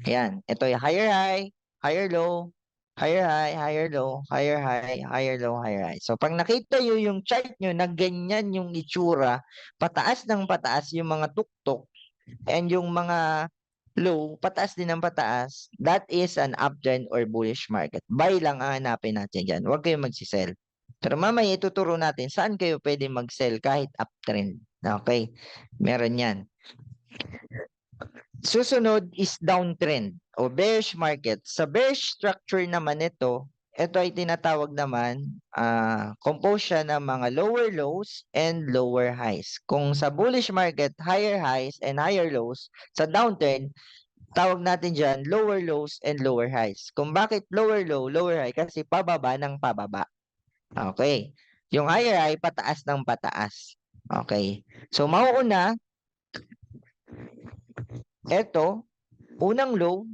Ayan, ito yung higher high, higher low, higher high, higher low, higher high, higher low, higher high. So pag nakita nyo yung chart nyo na ganyan yung itsura, pataas ng pataas yung mga tuktok and yung mga low, pataas din ng pataas, that is an uptrend or bullish market. Buy lang ang hanapin natin dyan. Huwag kayong magsisell. Pero mamaya ituturo natin saan kayo pwede mag-sell kahit uptrend. Okay? Meron yan. Susunod is downtrend o bearish market. Sa bearish structure naman ito ay tinatawag naman, composed siya ng mga lower lows and lower highs. Kung sa bullish market, higher highs and higher lows, sa downtrend, tawag natin dyan lower lows and lower highs. Kung bakit lower low, lower high? Kasi pababa ng pababa. Okay. Yung higher high, pataas ng pataas. Okay. So, mauuna, eto, unang low,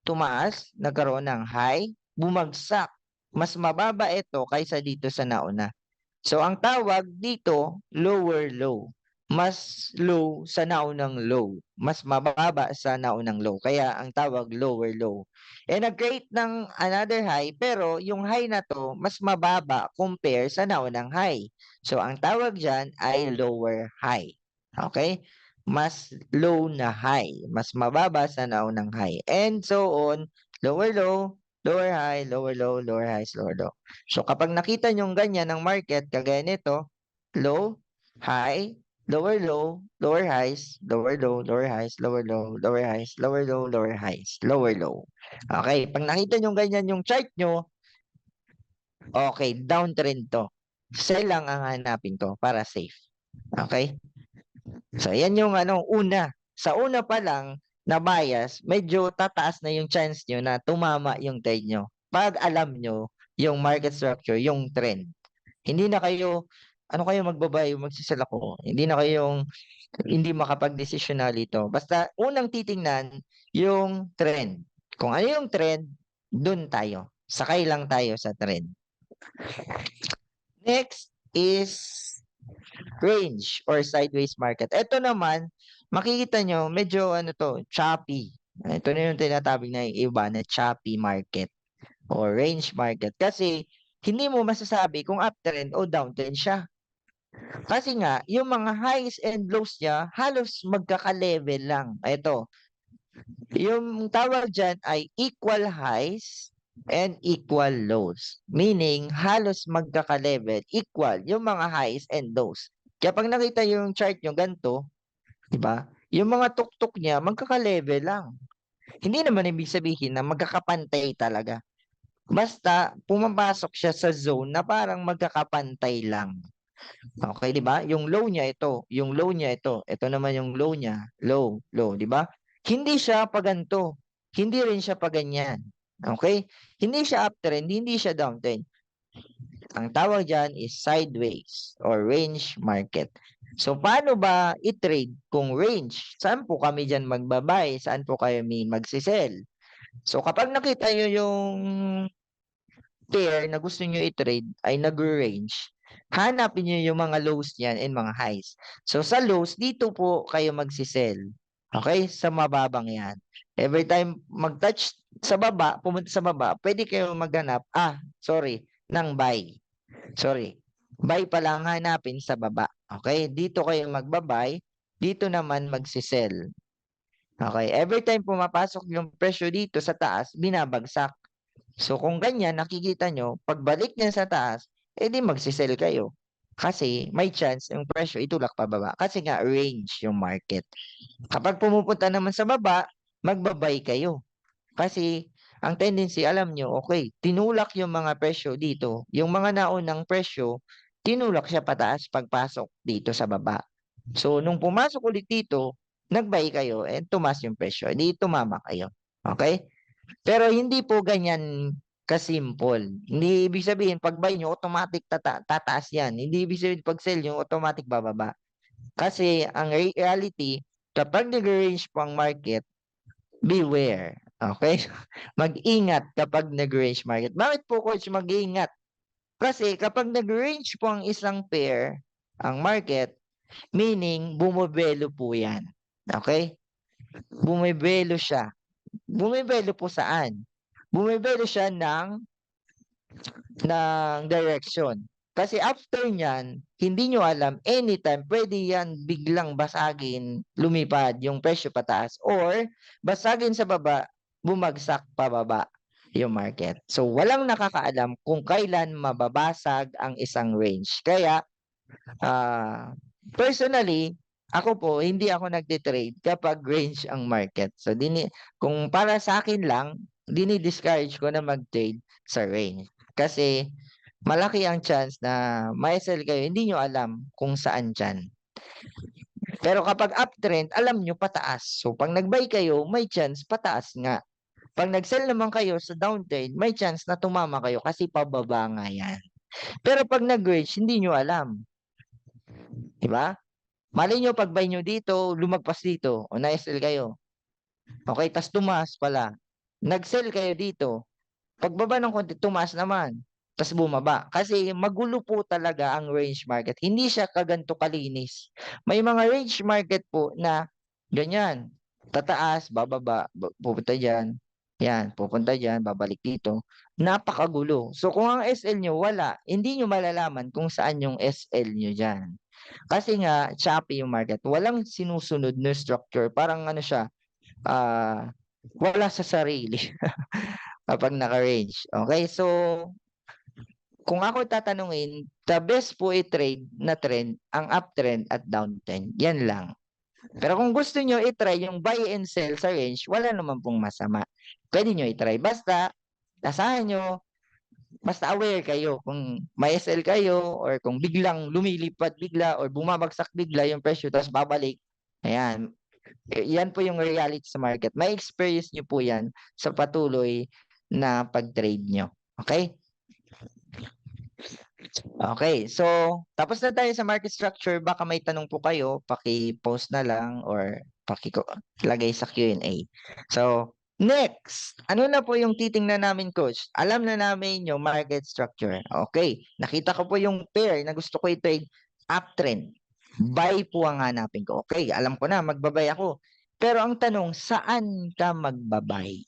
tumaas, nagkaroon ng high, bumagsak. Mas mababa ito kaysa dito sa nauna. So, ang tawag dito, lower low. Mas low sa naunang low. Mas mababa sa naunang low. Kaya ang tawag lower low. E nag-create ng another high, pero yung high na to, mas mababa compare sa naunang high. So, ang tawag dyan ay lower high. Okay? Mas low na high. Mas mababa sa naunang high. And so on, lower low, lower high, lower low, lower highs, lower low. So kapag nakita nyo ganyan ng market, kagaya nito, low, high, lower low, lower highs, lower low, lower highs, lower low, lower highs, lower low, lower highs, lower low. Okay, pag nakita nyo ganyan yung chart nyo, okay, downtrend to. Sell lang ang hanapin ko para safe. Okay? So, yan yung una. Sa una pa lang na bias, medyo tataas na yung chance nyo na tumama yung trade nyo. Pag alam nyo yung market structure, yung trend. Hindi na kayo ano kayo magba-buy o magse-sell ako. Hindi na kayong hindi makapagdesisyon na dito. Basta unang titingnan yung trend. Kung ano yung trend, dun tayo. Sakay lang tayo sa trend. Next is range or sideways market. Ito naman, makikita nyo, medyo ano to, choppy. Ito na yung tinatawag na yung iba na choppy market or range market. Kasi hindi mo masasabi kung uptrend o downtrend siya. Kasi nga, yung mga highs and lows niya, halos magkaka-level lang. Ito, yung tawag dyan ay equal highs and equal lows. Meaning, halos magkaka-level, equal yung mga highs and lows. Kaya pag nakita yung chart nyo ganito, di ba? Yung mga tuktok niya, magkaka-level lang. Hindi naman ibig sabihin na magkakapantay talaga. Basta, pumapasok siya sa zone na parang magkakapantay lang. Okay, 'di ba? Yung low niya ito, yung low niya ito, ito naman yung low niya, low, low, 'di ba? Hindi siya pa ganito, hindi rin siya pa ganyan. Okay? Hindi siya uptrend, hindi siya downtrend. Ang tawag diyan is sideways or range market. So paano ba i-trade kung range? Saan po kami diyan magbabay? Saan po kami magsisell? So kapag nakita niyo yung pair na gusto nyo i-trade ay nag-range, hanapin nyo yung mga lows niyan and mga highs. So sa lows, dito po kayo magsisell. Okay? Sa mababang yan. Every time mag-touch sa baba, pumunta sa baba, pwede kayo maghanap, ng buy. Sorry. Buy pa lang hanapin sa baba. Okay? Dito kayo magbabuy, dito naman magsisell. Okay? Every time pumapasok yung presyo dito sa taas, binabagsak. So kung ganyan, nakikita nyo, pagbalik niya sa taas, edi magsisell kayo. Kasi may chance yung presyo itulak pababa. Kasi nga range yung market. Kapag pumupunta naman sa baba, magbabay kayo. Kasi ang tendency, alam nyo, okay, tinulak yung mga presyo dito. Yung mga naunang presyo, tinulak siya pataas pagpasok dito sa baba. So nung pumasok ulit dito, nagbay kayo and tumas yung presyo. Hindi tumama kayo. Okay? Pero hindi po ganyan ka-simple. Hindi ibig sabihin pag buy nyo automatic tataas yan. Hindi ibig sabihin pag sell nyo automatic bababa. Kasi ang reality, kapag nag-range po ang market, beware. Okay? Mag-ingat kapag nag-range market. Bakit po coach mag-ingat? Kasi kapag nag-range po ang isang pair, ang market, meaning bumibelo po yan. Okay? Bumibelo siya. Bumibelo po saan? Bumibelo siya ng direction. Kasi after nyan, hindi nyo alam, anytime, pwede yan biglang basagin, lumipad yung presyo pataas, or basagin sa baba, bumagsak pababa yung market. So, walang nakakaalam kung kailan mababasag ang isang range. Kaya, personally, ako po, hindi ako nagtitrade kapag range ang market. So, kung para sa akin lang, dini-discourage ko na mag-trade sa range. Kasi, malaki ang chance na ma-sell kayo, hindi nyo alam kung saan dyan. Pero kapag uptrend, alam nyo pataas. So, pag nag-buy kayo, may chance pataas nga. Pag nag-sell naman kayo sa downtrend, may chance na tumama kayo kasi pababa nga yan. Pero pag nag-range, hindi nyo alam. Diba? Mali nyo, pag buy nyo dito, lumagpas dito, o na-sell kayo. Okay, tas tumaas pala. Nag-sell kayo dito. Pagbaba ng konti, tumaas naman. Tas bumaba. Kasi magulo po talaga ang range market. Hindi siya kaganto kalinis. May mga range market po na ganyan. Tataas, bababa, pupunta dyan. Yan, pupunta dyan, babalik dito. Napakagulo. So kung ang SL nyo wala, hindi nyo malalaman kung saan yung SL nyo dyan. Kasi nga, choppy yung market. Walang sinusunod na structure. Parang ano siya, wala sa sarili kapag naka-range. Okay, so kung ako tatanungin, the best po i-trade na trend, ang uptrend at downtrend. Yan lang. Pero kung gusto nyo i-try yung buy and sell sa range, wala naman pong masama. Pwede nyo i-try. Basta, asahan nyo, basta aware kayo kung may sell kayo or kung biglang lumilipad bigla or bumabagsak bigla yung presyo tapos babalik. Ayan. Yan po yung reality sa market. May experience nyo po yan sa patuloy na pag-trade nyo. Okay? Okay, so tapos na tayo sa market structure. Baka may tanong po kayo, paki-post na lang or lagay sa Q&A. So, next, ano na po yung titingnan namin, coach? Alam na namin yung market structure. Okay, nakita ko po yung pair na gusto ko i-trade uptrend. Buy po ang hanapin ko. Okay, alam ko na, magbabay ako. Pero ang tanong, saan ka magbabay?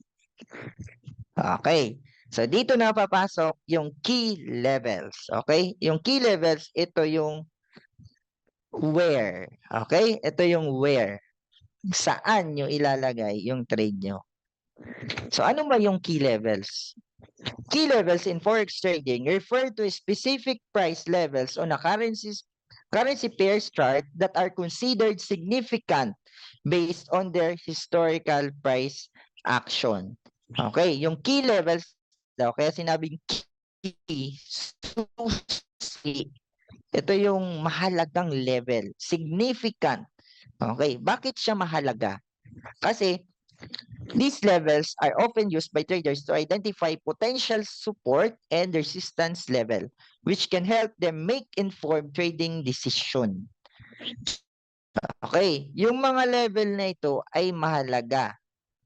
Okay. So, dito na papasok yung key levels. Okay? Yung key levels, ito yung where. Okay? Ito yung where. Saan nyo ilalagay yung trade nyo. So, ano ba yung key levels? Key levels in forex trading refer to specific price levels on a currency pairs chart that are considered significant based on their historical price action. Okay? Yung key levels daw, kaya sinabing key, susi, ito yung mahalagang level, significant. Okay, bakit siya mahalaga? Kasi these levels are often used by traders to identify potential support and resistance level, which can help them make informed trading decision. Okay, yung mga level na ito ay mahalaga.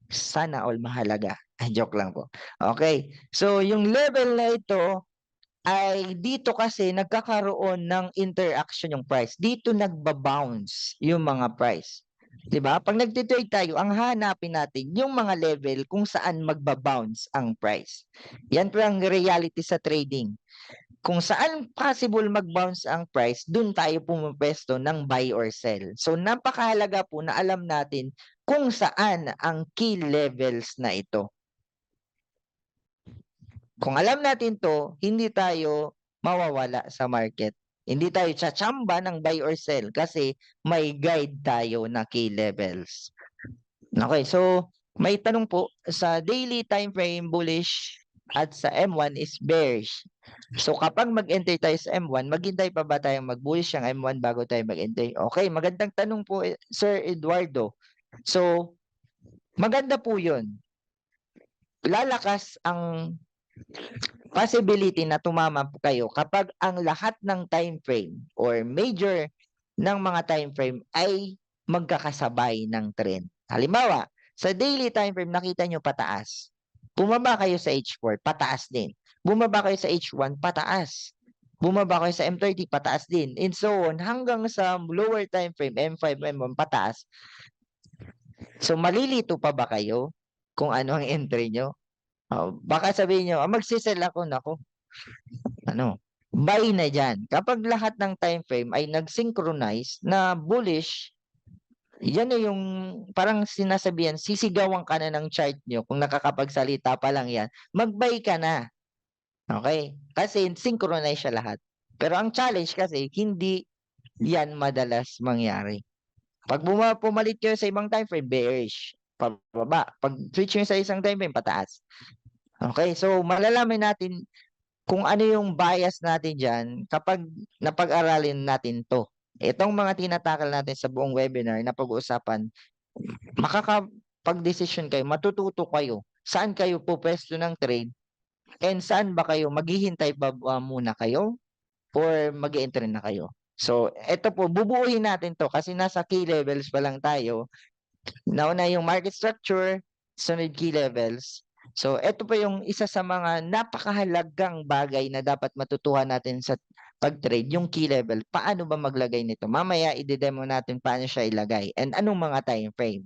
Sana all mahalaga. Joke lang po. Okay, so yung level na ito ay dito kasi nagkakaroon ng interaction yung price. Dito nagba-bounce yung mga price. 'Di ba? Pag nagte-trade tayo, ang hanapin natin yung mga level kung saan magba-bounce ang price. Yan po ang reality sa trading. Kung saan possible mag-bounce ang price, dun tayo pumupwesto ng buy or sell. So napakahalaga po na alam natin kung saan ang key levels na ito. Kung alam natin to, hindi tayo mawawala sa market. Hindi tayo tsatsamba ng buy or sell kasi may guide tayo na key levels. Okay, so may tanong po, sa daily time frame bullish at sa M1 is bearish. So kapag mag-enter tayo sa M1, maghintay pa ba tayong mag-bullish ang M1 bago tayo mag-enter? Okay, magandang tanong po, Sir Eduardo. So maganda po 'yun. Lalakas ang possibility na tumama po kayo kapag ang lahat ng time frame or major ng mga time frame ay magkakasabay ng trend. Halimbawa, sa daily time frame nakita nyo pataas. Bumaba kayo sa H4, pataas din. Bumaba kayo sa H1, pataas. Bumaba kayo sa M30, pataas din. And so on, hanggang sa lower time frame, M5, M1, pataas. So malilito pa ba kayo kung ano ang entry nyo? Baka sabihin nyo, magsisell ako, nako. Ano, buy na dyan. Kapag lahat ng time frame ay nag-synchronize na bullish, yan na yung parang sinasabihan, sisigawan ka na ng chart nyo kung nakakapagsalita pa lang yan, mag-buy ka na. Okay? Kasi synchronize siya lahat. Pero ang challenge kasi, hindi yan madalas mangyari. Pag pumalit kayo sa ibang time frame, bearish. Pababa. Pag switch nyo sa isang time frame, pataas. Okay, so malalaman natin kung ano yung bias natin dyan kapag napag-aralin natin to. Itong mga tinatakal natin sa buong webinar na pag-uusapan, makakapag-decision kayo, matututo kayo, saan kayo pupwesto ng trade, and saan ba kayo, maghihintay ba muna kayo or mag-enter na kayo. So, ito po, bubuuhin natin to kasi nasa key levels pa lang tayo. Nauna yung market structure, sunod key levels. So, ito pa yung isa sa mga napakahalagang bagay na dapat matutuhan natin sa pag-trade, yung key level. Paano ba maglagay nito? Mamaya, i-demo natin paano siya ilagay and anong mga time frame.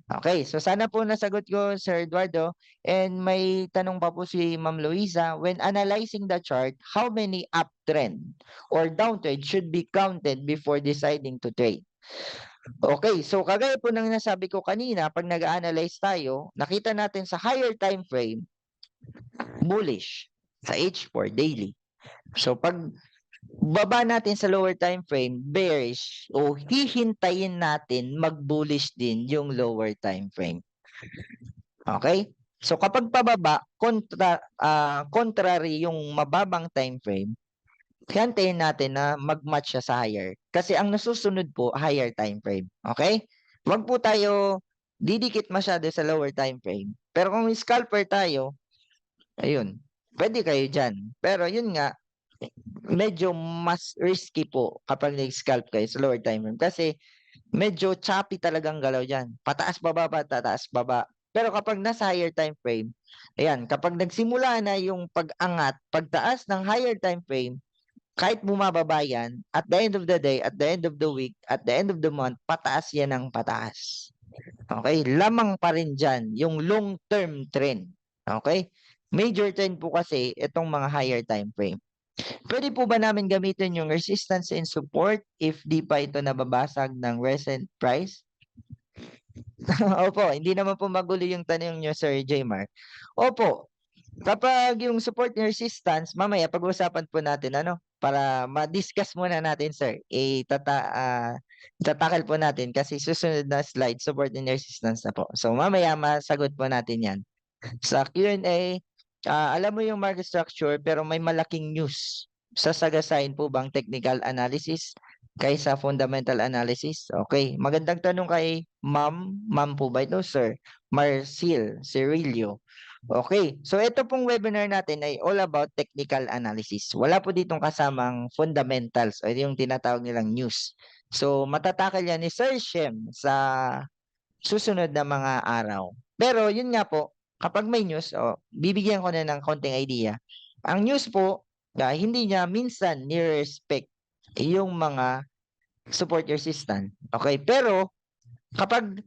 Okay, so sana po nasagot ko, Sir Eduardo. And may tanong pa po si Ma'am Luisa, when analyzing the chart, how many uptrend or downtrend should be counted before deciding to trade? Okay, so kagaya po ng nasabi ko kanina, pag nag-analyze tayo, nakita natin sa higher time frame, bullish sa H4 daily. So pag baba natin sa lower time frame, bearish, o hihintayin natin mag-bullish din yung lower time frame. Okay? So kapag pababa, contrary yung mababang time frame, hintayin natin na mag-match siya sa higher. Kasi ang nasusunod po, higher time frame. Okay? Huwag po tayo didikit masyado sa lower time frame. Pero kung scalper tayo, ayun, pwede kayo dyan. Pero yun nga, medyo mas risky po kapag nag-scalp kayo sa lower time frame kasi medyo choppy talagang galaw diyan. Pataas baba, pataas baba. Pero kapag nasa higher time frame, ayan, kapag nagsimula na yung pag-angat, pagtaas ng higher time frame, kahit bumababa yan, at the end of the day, at the end of the week, at the end of the month, pataas yan ng pataas. Okay? Lamang pa rin dyan yung long-term trend. Okay? Major trend po kasi itong mga higher time frame. Pwede po ba namin gamitin yung resistance and support if di pa ito nababasag ng recent price? Opo, hindi naman po magulo yung tanong niyo, Sir Jmar. Opo, kapag yung support and resistance, mamaya pag-uusapan po natin ano, para ma-discuss muna natin, sir. Tatakal po natin kasi susunod na slide, support and resistance na po. So mamaya masagot po natin yan. Sa Q&A, alam mo yung market structure pero may malaking news. Sasagasain po bang technical analysis kaysa fundamental analysis? Okay. Magandang tanong kay ma'am. Ma'am po ba ito, sir? Marcil Cirillo. Okay. So ito pong webinar natin ay all about technical analysis. Wala po ditong kasamang fundamentals o yung tinatawag nilang news. So matatakal yan ni Sir Shem sa susunod na mga araw. Pero yun nga po, kapag may news, bibigyan ko na ng konting idea. Ang news po, hindi niya minsan ni-respect yung mga support resistance. Okay? Pero kapag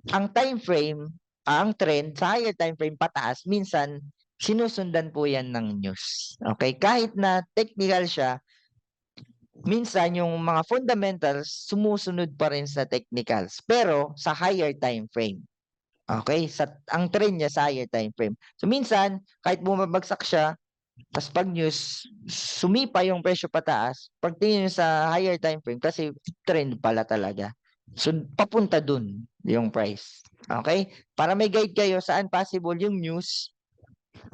ang time frame, ang trend sa higher time frame pataas, minsan sinusundan po yan ng news. Okay? Kahit na technical siya, minsan yung mga fundamentals sumusunod pa rin sa technicals pero sa higher time frame. Okay? Ang trend niya sa higher time frame. So minsan, kahit bumabagsak siya, tas pag news, sumipa yung presyo pataas, pagtingin niyo sa higher time frame, kasi trend pala talaga. So papunta dun yung price. Okay? Para may guide kayo saan possible yung news,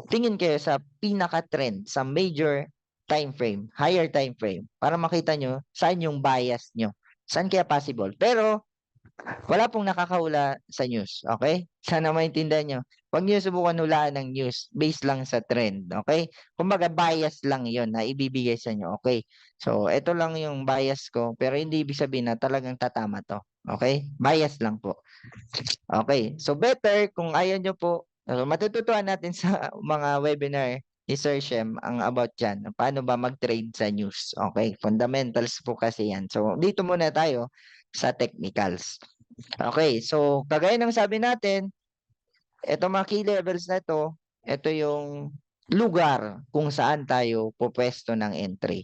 tingin kayo sa pinaka-trend, sa major time frame, higher time frame, para makita nyo saan yung bias nyo. Saan kaya possible. Pero, wala pong nakakahula sa news, okay? Sana maintindihan nyo. Huwag nyo subukan hulaan ng news based lang sa trend, okay? Kumbaga bias lang yon na ibibigay sa inyo, okay? So, ito lang yung bias ko, pero hindi ibig sabihin na talagang tatama to, okay? Bias lang po. Okay, so better kung ayaw nyo po, matututuan natin sa mga webinar ni Sir Shem ang about dyan. Paano ba mag-trade sa news? Okay, fundamentals po kasi yan. So, dito muna tayo sa technicals. Okay, so kagaya ng sabi natin, ito mga key levels na ito yung lugar kung saan tayo pupwesto ng entry.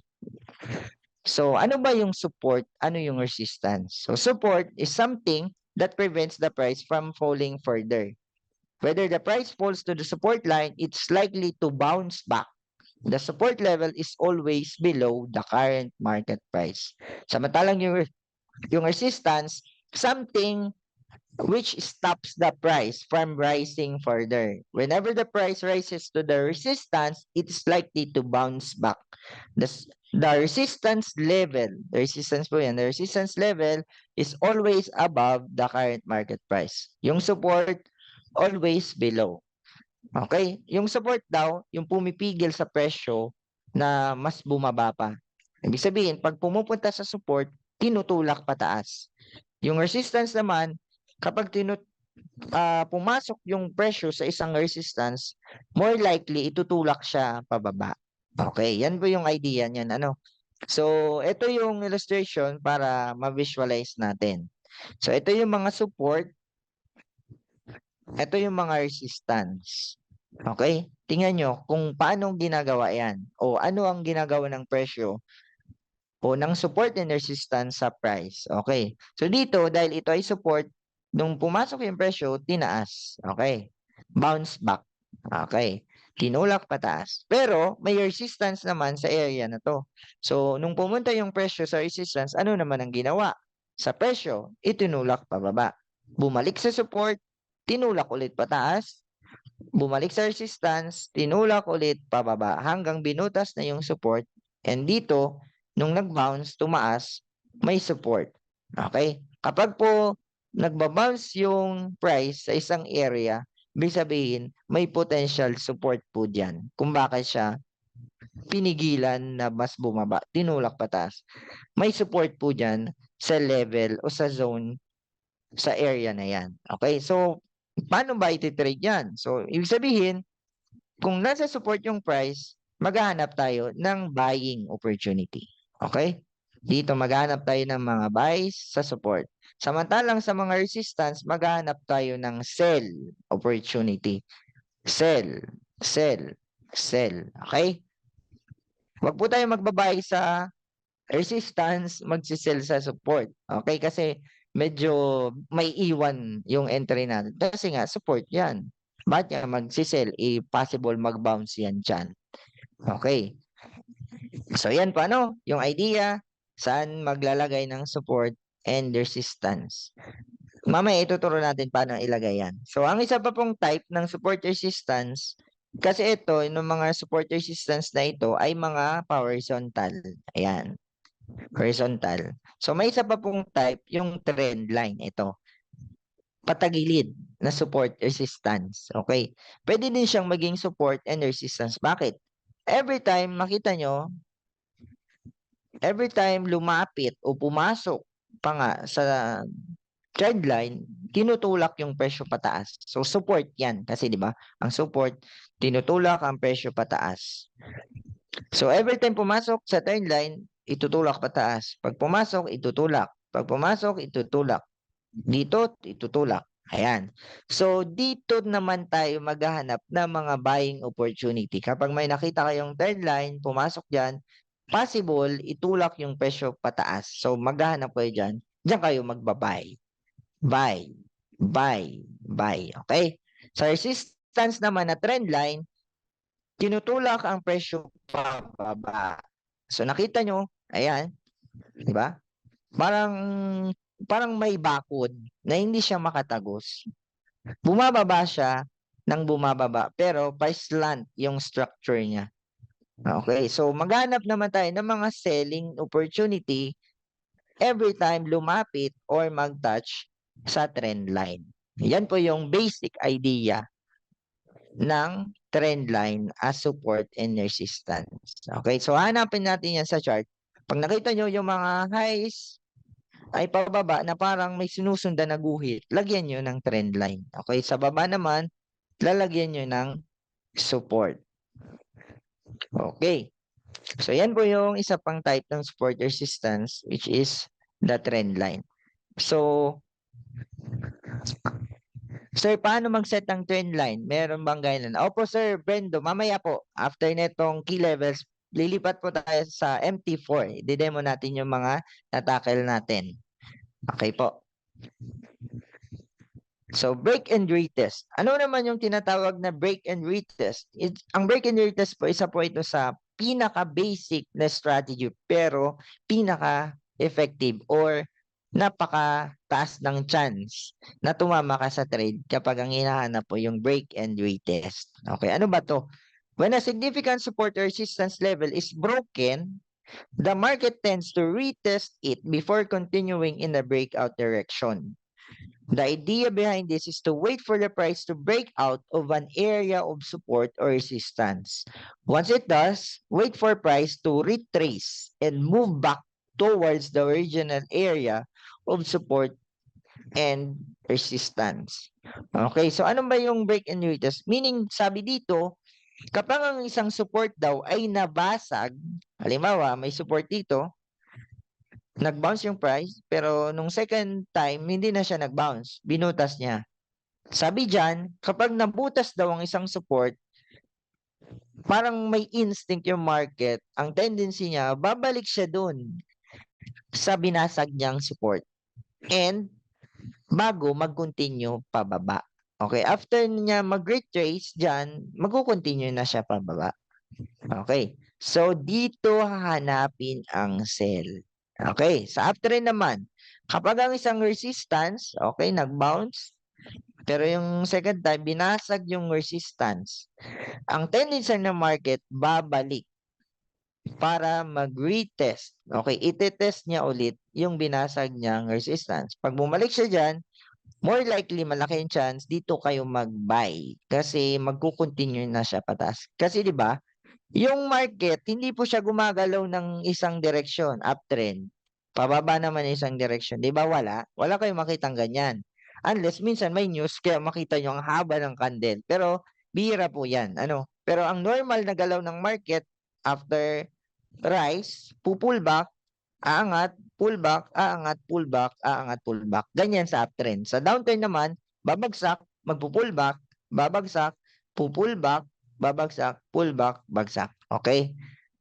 So, ano ba yung support? Ano yung resistance? So, support is something that prevents the price from falling further. Whether the price falls to the support line, it's likely to bounce back. The support level is always below the current market price. Samantalang yung resistance, something which stops the price from rising further. Whenever the price rises to the resistance, it's likely to bounce back. The resistance level, the resistance level is always above the current market price. Yung support, always below. Okay? Yung support daw, yung pumipigil sa presyo na mas bumaba pa. Ibig sabihin, pag pumupunta sa support, tinutulak pataas. Yung resistance naman, kapag pumasok yung presyo sa isang resistance, more likely itutulak siya pababa. Okay, yan po yung idea niyan. So, ito yung illustration para ma-visualize natin. So, ito yung mga support, ito yung mga resistance. Okay? Tingnan nyo kung paano ginagawa yan o ano ang ginagawa ng presyo o ng support and resistance sa price. Okay? So, dito, dahil ito ay support, nung pumasok yung presyo, tinaas. Okay? Bounce back. Okay? Tinulak pataas. Pero, may resistance naman sa area na to. So, nung pumunta yung presyo sa resistance, ano naman ang ginawa? Sa presyo, itinulak pababa. Bumalik sa support, tinulak ulit pataas, bumalik sa resistance, tinulak ulit pababa hanggang binutas na yung support. And dito, nung nag-bounce, tumaas, may support. Okay? Kapag po nagbabounce yung price sa isang area, ibig sabihin, may potential support po dyan. Kung bakit siya pinigilan na mas bumaba, tinulak pataas. May support po dyan sa level o sa zone sa area na yan. Okay? So, paano ba iti-trade yan? So, ibig sabihin, kung nasa support yung price, maghahanap tayo ng buying opportunity. Okay? Dito maghahanap tayo ng mga buys sa support. Samantalang sa mga resistance, maghahanap tayo ng sell opportunity. Sell, sell, sell. Okay? Huwag po tayo magbabay sa resistance, magsisell sa support. Okay? Kasi medyo may iwan yung entry natin. Kasi nga, support yan. Bakit nga magsisell? Possible mag-bounce yan dyan. Okay. So, yan po ano, yung idea, saan maglalagay ng support and resistance. Mamaya ituturo natin paano ilagay yan. So, ang isa pa pong type ng support resistance, kasi ito, yung mga support resistance na ito ay mga horizontal. Ayan, horizontal. So, may isa pa pong type, yung trend line. Ito, patagilid na support resistance. Okay? Pwede din siyang maging support and resistance. Bakit? Every time makita nyo, every time lumapit o pumasok pa nga sa trend line, tinutulak yung presyo pataas. So support yan kasi 'di ba? Ang support tinutulak ang presyo pataas. So every time pumasok sa trend line, itutulak pataas. Pag pumasok, itutulak. Pag pumasok, itutulak. Dito, itutulak. Ayan. So dito naman tayo maghahanap ng mga buying opportunity. Kapag may nakita kayong trend line, pumasok diyan, possible itulak yung presyo pataas. So maghahanap kayo diyan. Diyan kayo magba-buy. Buy, buy, buy. Okay? Sa resistance naman na trend line, tinutulak ang presyo pababa. So nakita nyo, ayan, di ba? Parang parang may bakod na hindi siya makatagos. Bumababa siya ng bumababa pero pa-slant yung structure niya. Okay, so maghanap naman tayo ng mga selling opportunity every time lumapit or mag-touch sa trend line. Yan po yung basic idea ng trend line as support and resistance. Okay, so hanapin natin yan sa chart. Pag nakita nyo yung mga highs ay pababa na parang may sinusundan na guhit, lagyan nyo ng trend line. Okay, sa baba naman, lalagyan nyo ng support. Okay, so yan po yung isa pang type ng support resistance which is the trend line. So, sir, paano mag-set ng trend line? Meron bang ganyan? Opo, sir, Brendo, mamaya po, after netong key levels, lilipat po tayo sa MT4. I-demo natin yung mga natackle natin. Okay po. So, break and retest. Ano naman yung tinatawag na break and retest? Ang break and retest po, isa po ito sa pinaka-basic na strategy pero pinaka-effective or napaka-taas ng chance na tumama ka sa trade kapag ang hinahanap po yung break and retest. Okay, ano ba to? When a significant support or resistance level is broken, the market tends to retest it before continuing in the breakout direction. The idea behind this is to wait for the price to break out of an area of support or resistance. Once it does, wait for price to retrace and move back towards the original area of support and resistance. Okay, so ano ba yung break and retest? Meaning, sabi dito, kapag ang isang support daw ay nabasag, halimbawa, may support dito, nag-bounce yung price, pero nung second time, hindi na siya nag-bounce. Binutas niya. Sabi dyan, kapag nabutas daw ang isang support, parang may instinct yung market, ang tendency niya, babalik siya dun sa binasag niyang support. And bago mag-continue pababa. Okay, after niya mag-retrace dyan, mag-continue na siya pababa. Okay, so dito hahanapin ang sell. Okay, sa uptrend naman, kapag ang isang resistance, okay, nag-bounce, pero yung second time, binasag yung resistance. Ang tendency ng market, babalik para mag-retest. Okay, itetest niya ulit yung binasag niyang resistance. Pag bumalik siya dyan, more likely, malaki yung chance, dito kayo mag-buy. Kasi magkukontinue na siya patas. Kasi di ba yung market, hindi po siya gumagalaw ng isang direksyon, uptrend. Pababa naman yung isang direksyon. Di ba wala? Wala kayong makitang ganyan. Unless minsan may news, kaya makita nyo ang haba ng candle. Pero bihira po yan. Ano? Pero ang normal na galaw ng market, after rise, pupullback, aangat, pullback, aangat, pullback, aangat, pullback. Ganyan sa uptrend. Sa downtrend naman, babagsak, magpo-pullback, babagsak, pupullback, babagsak, pullback, bagsak. Okay?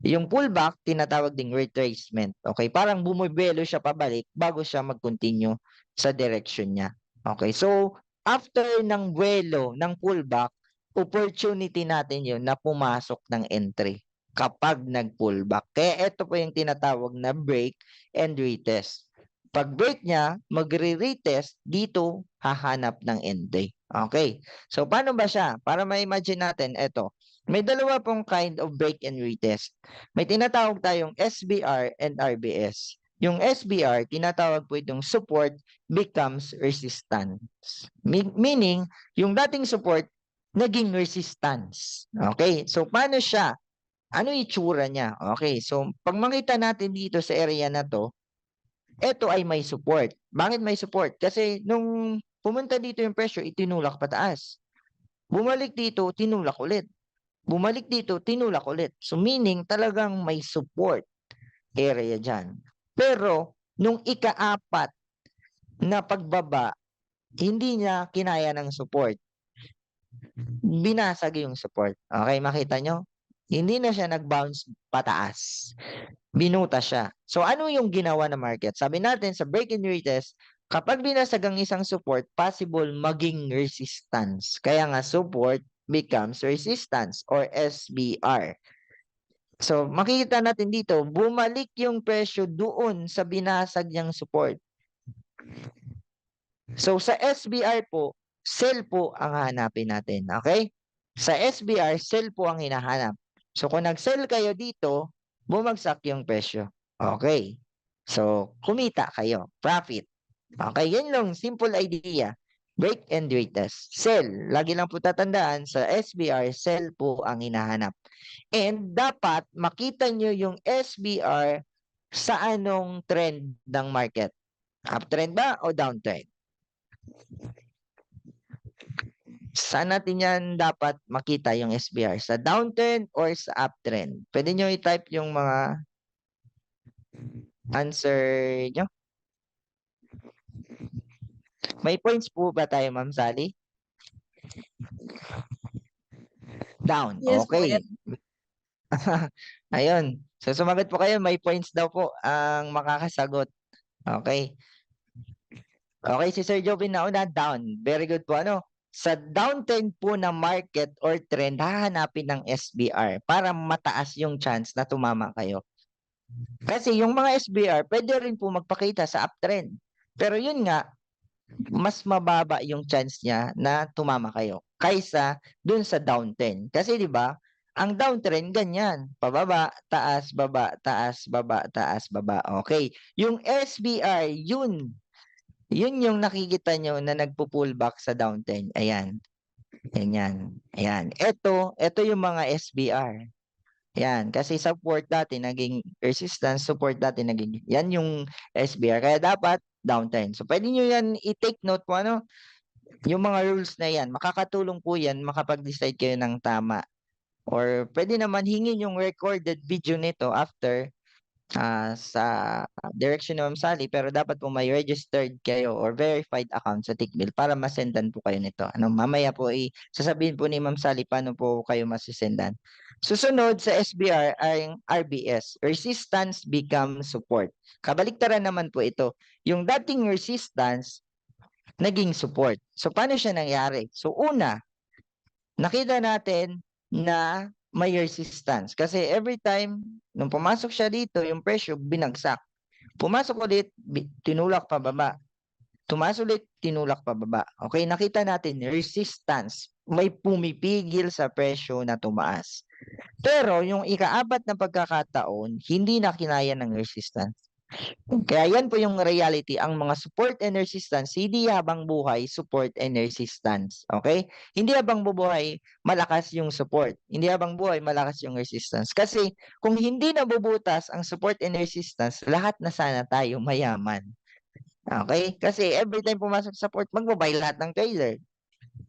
Yung pullback, tinatawag ding retracement. Okay? Parang bumibelo siya pabalik bago siya mag-continue sa direction niya. Okay? So, after ng buwelo, ng pullback, opportunity natin yun na pumasok ng entry kapag nag-pullback. Kaya ito po yung tinatawag na break and retest. Pag break niya, magre-retest, dito hahanap ng entry. Okay. So, paano ba siya? Para ma-imagine natin, ito. May dalawa pong kind of break and retest. May tinatawag tayong SBR and RBS. Yung SBR, tinatawag po itong support becomes resistance. Meaning, yung dating support, naging resistance. Okay. So, paano siya? Ano itsura niya? Okay, so pag makita natin dito sa area na to, ito ay may support. Bakit may support? Kasi nung pumunta dito yung presyo, itinulak pataas. Bumalik dito, tinulak ulit. Bumalik dito, tinulak ulit. So meaning talagang may support area dyan. Pero nung ikaapat na pagbaba, hindi niya kinaya ng support. Binasag yung support. Okay, makita nyo? Hindi na siya nag-bounce pataas. Binuta siya. So ano yung ginawa ng market? Sabi natin sa break and retest, kapag binasag ang isang support, possible maging resistance. Kaya nga support becomes resistance or SBR. So makikita natin dito, bumalik yung presyo doon sa binasag niyang support. So sa SBR po, sell po ang hahanapin natin. Okay? Sa SBR, sell po ang hinahanap. So kung nag-sell kayo dito, bumagsak yung presyo. Okay. So kumita kayo. Profit. Okay, yan lang. Simple idea. Break and retest. Sell. Lagi lang po tatandaan, sa SBR, sell po ang hinahanap. And dapat makita nyo yung SBR sa anong trend ng market. Uptrend ba o downtrend? Saan natin yan dapat makita yung SBR? Sa downtrend or sa uptrend? Pwede nyo i-type yung mga answer nyo. May points po ba tayo, Ma'am Sally? Down. Yes po, Okay. Ayun. So sumagot po kayo, may points daw po ang makakasagot. Okay. Okay, si Sir Jovin nauna, down. Very good po. Ano? Sa downtrend po na market or trend, hahanapin ng SBR para mataas yung chance na tumama kayo. Kasi yung mga SBR, pwede rin po magpakita sa uptrend. Pero yun nga, mas mababa yung chance niya na tumama kayo kaysa dun sa downtrend. Kasi 'di ba, ang downtrend ganyan, pababa, taas, baba, taas, baba, taas, baba. Okay. Yung SBR, yun yung nakikita nyo na nagpo-pullback sa downtrend. Ayan. Ganyan. Ayan. Ito yung mga SBR. Yan, kasi support dati naging resistance, support dati naging, yan yung SBR. Kaya dapat downtrend. So, pwede nyo yan i-take note po, ano, yung mga rules na yan. Makakatulong po yan, makapag-decide kayo ng tama. Or pwede naman hingin yung recorded video nito after sa direction ng Ma'am Sally, pero dapat po may registered kayo or verified account sa Tickbill para masendan po kayo nito. Ano, mamaya po sasabihin po ni Ma'am Sally paano po kayo masisendan. Susunod sa SBR ay RBS, resistance becomes support. Kabaliktaran naman po ito. Yung dating resistance, naging support. So, paano siya nangyari? So, una, nakita natin na may resistance. Kasi every time, nung pumasok siya dito, yung presyo, binagsak. Pumasok ulit, tinulak pababa. Tumasok ulit, tinulak pababa. Okay, nakita natin, resistance. May pumipigil sa presyo na tumaas. Pero yung ikaapat na pagkakataon, hindi na kinaya ng resistance. Kaya yan po yung reality, ang mga support and resistance, hindi habang buhay support and resistance. Okay? Hindi habang bubuhay malakas yung support. Hindi habang buhay malakas yung resistance. Kasi kung hindi nabubutas ang support and resistance, lahat na sana tayo mayaman. Okay? Kasi every time pumasok sa support, magbabuy lahat ng trader.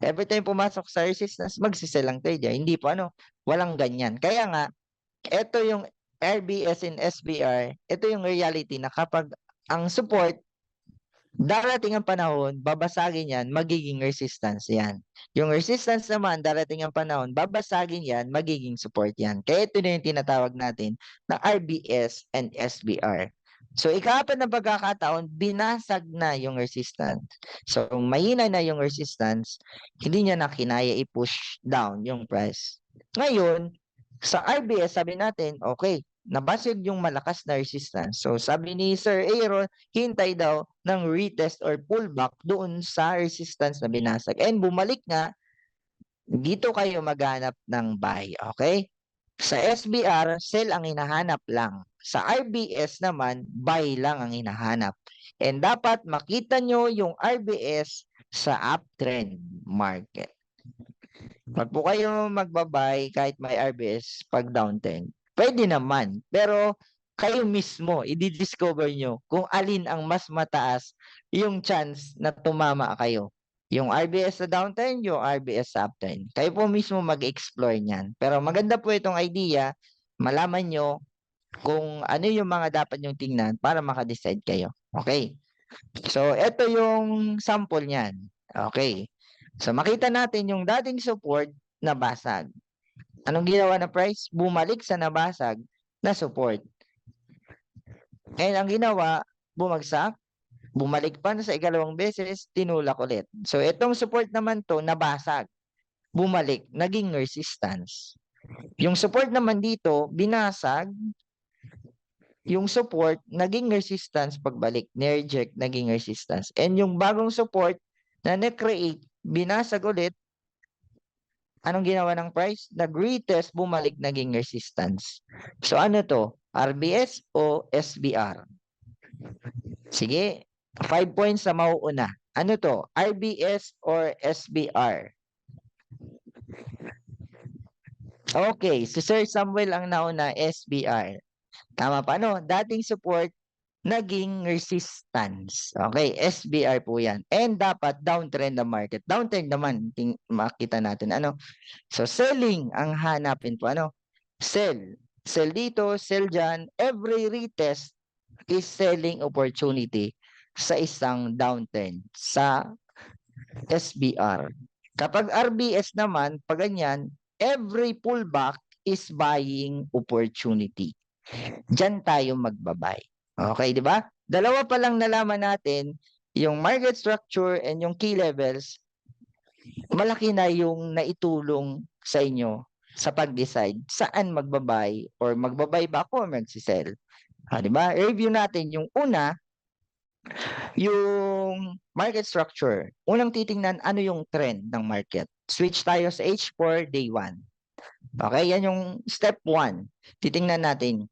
Every time pumasok sa resistance, magsisell ang trader. Hindi po walang ganyan. Kaya nga, ito yung RBS and SBR, ito yung reality na kapag ang support, darating ang panahon, babasagin yan, magiging resistance yan. Yung resistance naman, darating ang panahon, babasagin yan, magiging support yan. Kaya ito na yung tinatawag natin na RBS and SBR. So, ikaapat na pagkakataon, binasag na yung resistance. So, mahina na yung resistance, hindi niya na kinaya i-push down yung price. Ngayon, sa RBS, sabi natin, okay, nabasag yung malakas na resistance. So, sabi ni Sir Aaron, hintay daw ng retest or pullback doon sa resistance na binasag. And bumalik nga, dito kayo maghanap ng buy. Okay? Sa SBR, sell ang hinahanap lang. Sa RBS naman, buy lang ang hinahanap. And dapat makita nyo yung RBS sa uptrend market. Pag po kayo magbabay kahit may RBS pag downtrend, pwede naman. Pero kayo mismo, i-discover nyo kung alin ang mas mataas yung chance na tumama kayo. Yung RBS sa downtrend, yung RBS sa uptrend. Kayo po mismo mag-explore niyan. Pero maganda po itong idea, malaman nyo kung ano yung mga dapat nyong tingnan para makadecide kayo. Okay. So, ito yung sample niyan. Okay. So, makita natin yung dating support na basag. Anong ginawa na price? Bumalik sa nabasag na support. And ang ginawa, bumagsak, bumalik pa na sa ikalawang beses, tinulak ulit. So, itong support naman to, nabasag. Bumalik, naging resistance. Yung support naman dito, binasag, yung support, naging resistance pagbalik. Ni-reject, naging resistance. And yung bagong support na na-create, binasag ulit, anong ginawa ng price? Nag-retest, bumalik, naging resistance. So ano to? RBS o SBR? Sige, 5 points sa mauuna. Ano to? RBS or SBR? Okay, si Sir Samuel ang nauna, SBR. Tama pa, no? Dating support, naging resistance. Okay, SBR po yan. And dapat downtrend the market. Downtrend naman, makita natin. So, selling ang hanapin po. Sell. Sell dito, sell dyan. Every retest is selling opportunity sa isang downtrend sa SBR. Kapag RBS naman, pag ganyan, every pullback is buying opportunity. Diyan tayo magbabay. Okay, di ba? Dalawa pa lang nalaman natin, yung market structure and yung key levels, malaki na yung naitulong sa inyo sa pag-decide saan magbabay or magbabay ba ako o magsisell. Di ba? Review natin yung una, yung market structure. Unang titingnan ano yung trend ng market. Switch tayo sa H4 day 1. Okay, yan yung step 1. Titingnan natin.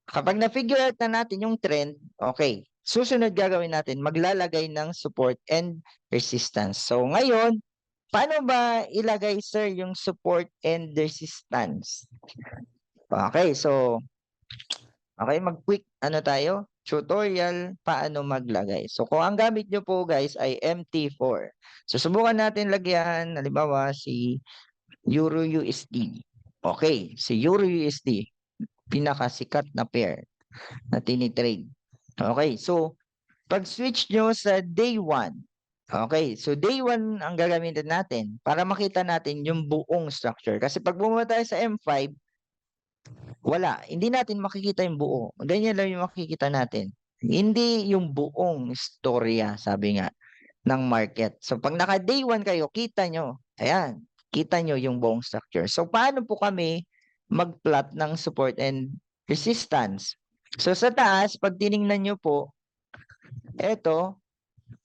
Kapag na-figure out na natin yung trend, okay, susunod gagawin natin, maglalagay ng support and resistance. So ngayon, paano ba ilagay, sir, yung support and resistance? Okay, so, okay, mag-quick, tayo? Tutorial, paano maglagay. So kung ang gamit nyo po, guys, ay MT4. So subukan natin lagyan, halimbawa, si Euro USD. Okay, si Euro USD, pinakasikat na pair na tinitrade. Okay, so pag switch nyo sa day 1, okay, so day 1 ang gagamitin natin para makita natin yung buong structure. Kasi pag bumaba tayo sa M5, wala, hindi natin makikita yung buo. Ganyan lang yung makikita natin. Hindi yung buong storya, sabi nga, ng market. So pag naka day 1 kayo, kita nyo, ayan, kita nyo yung buong structure. So paano po kami mag-plot ng support and resistance? So sa taas, pag tiningnan nyo po, eto,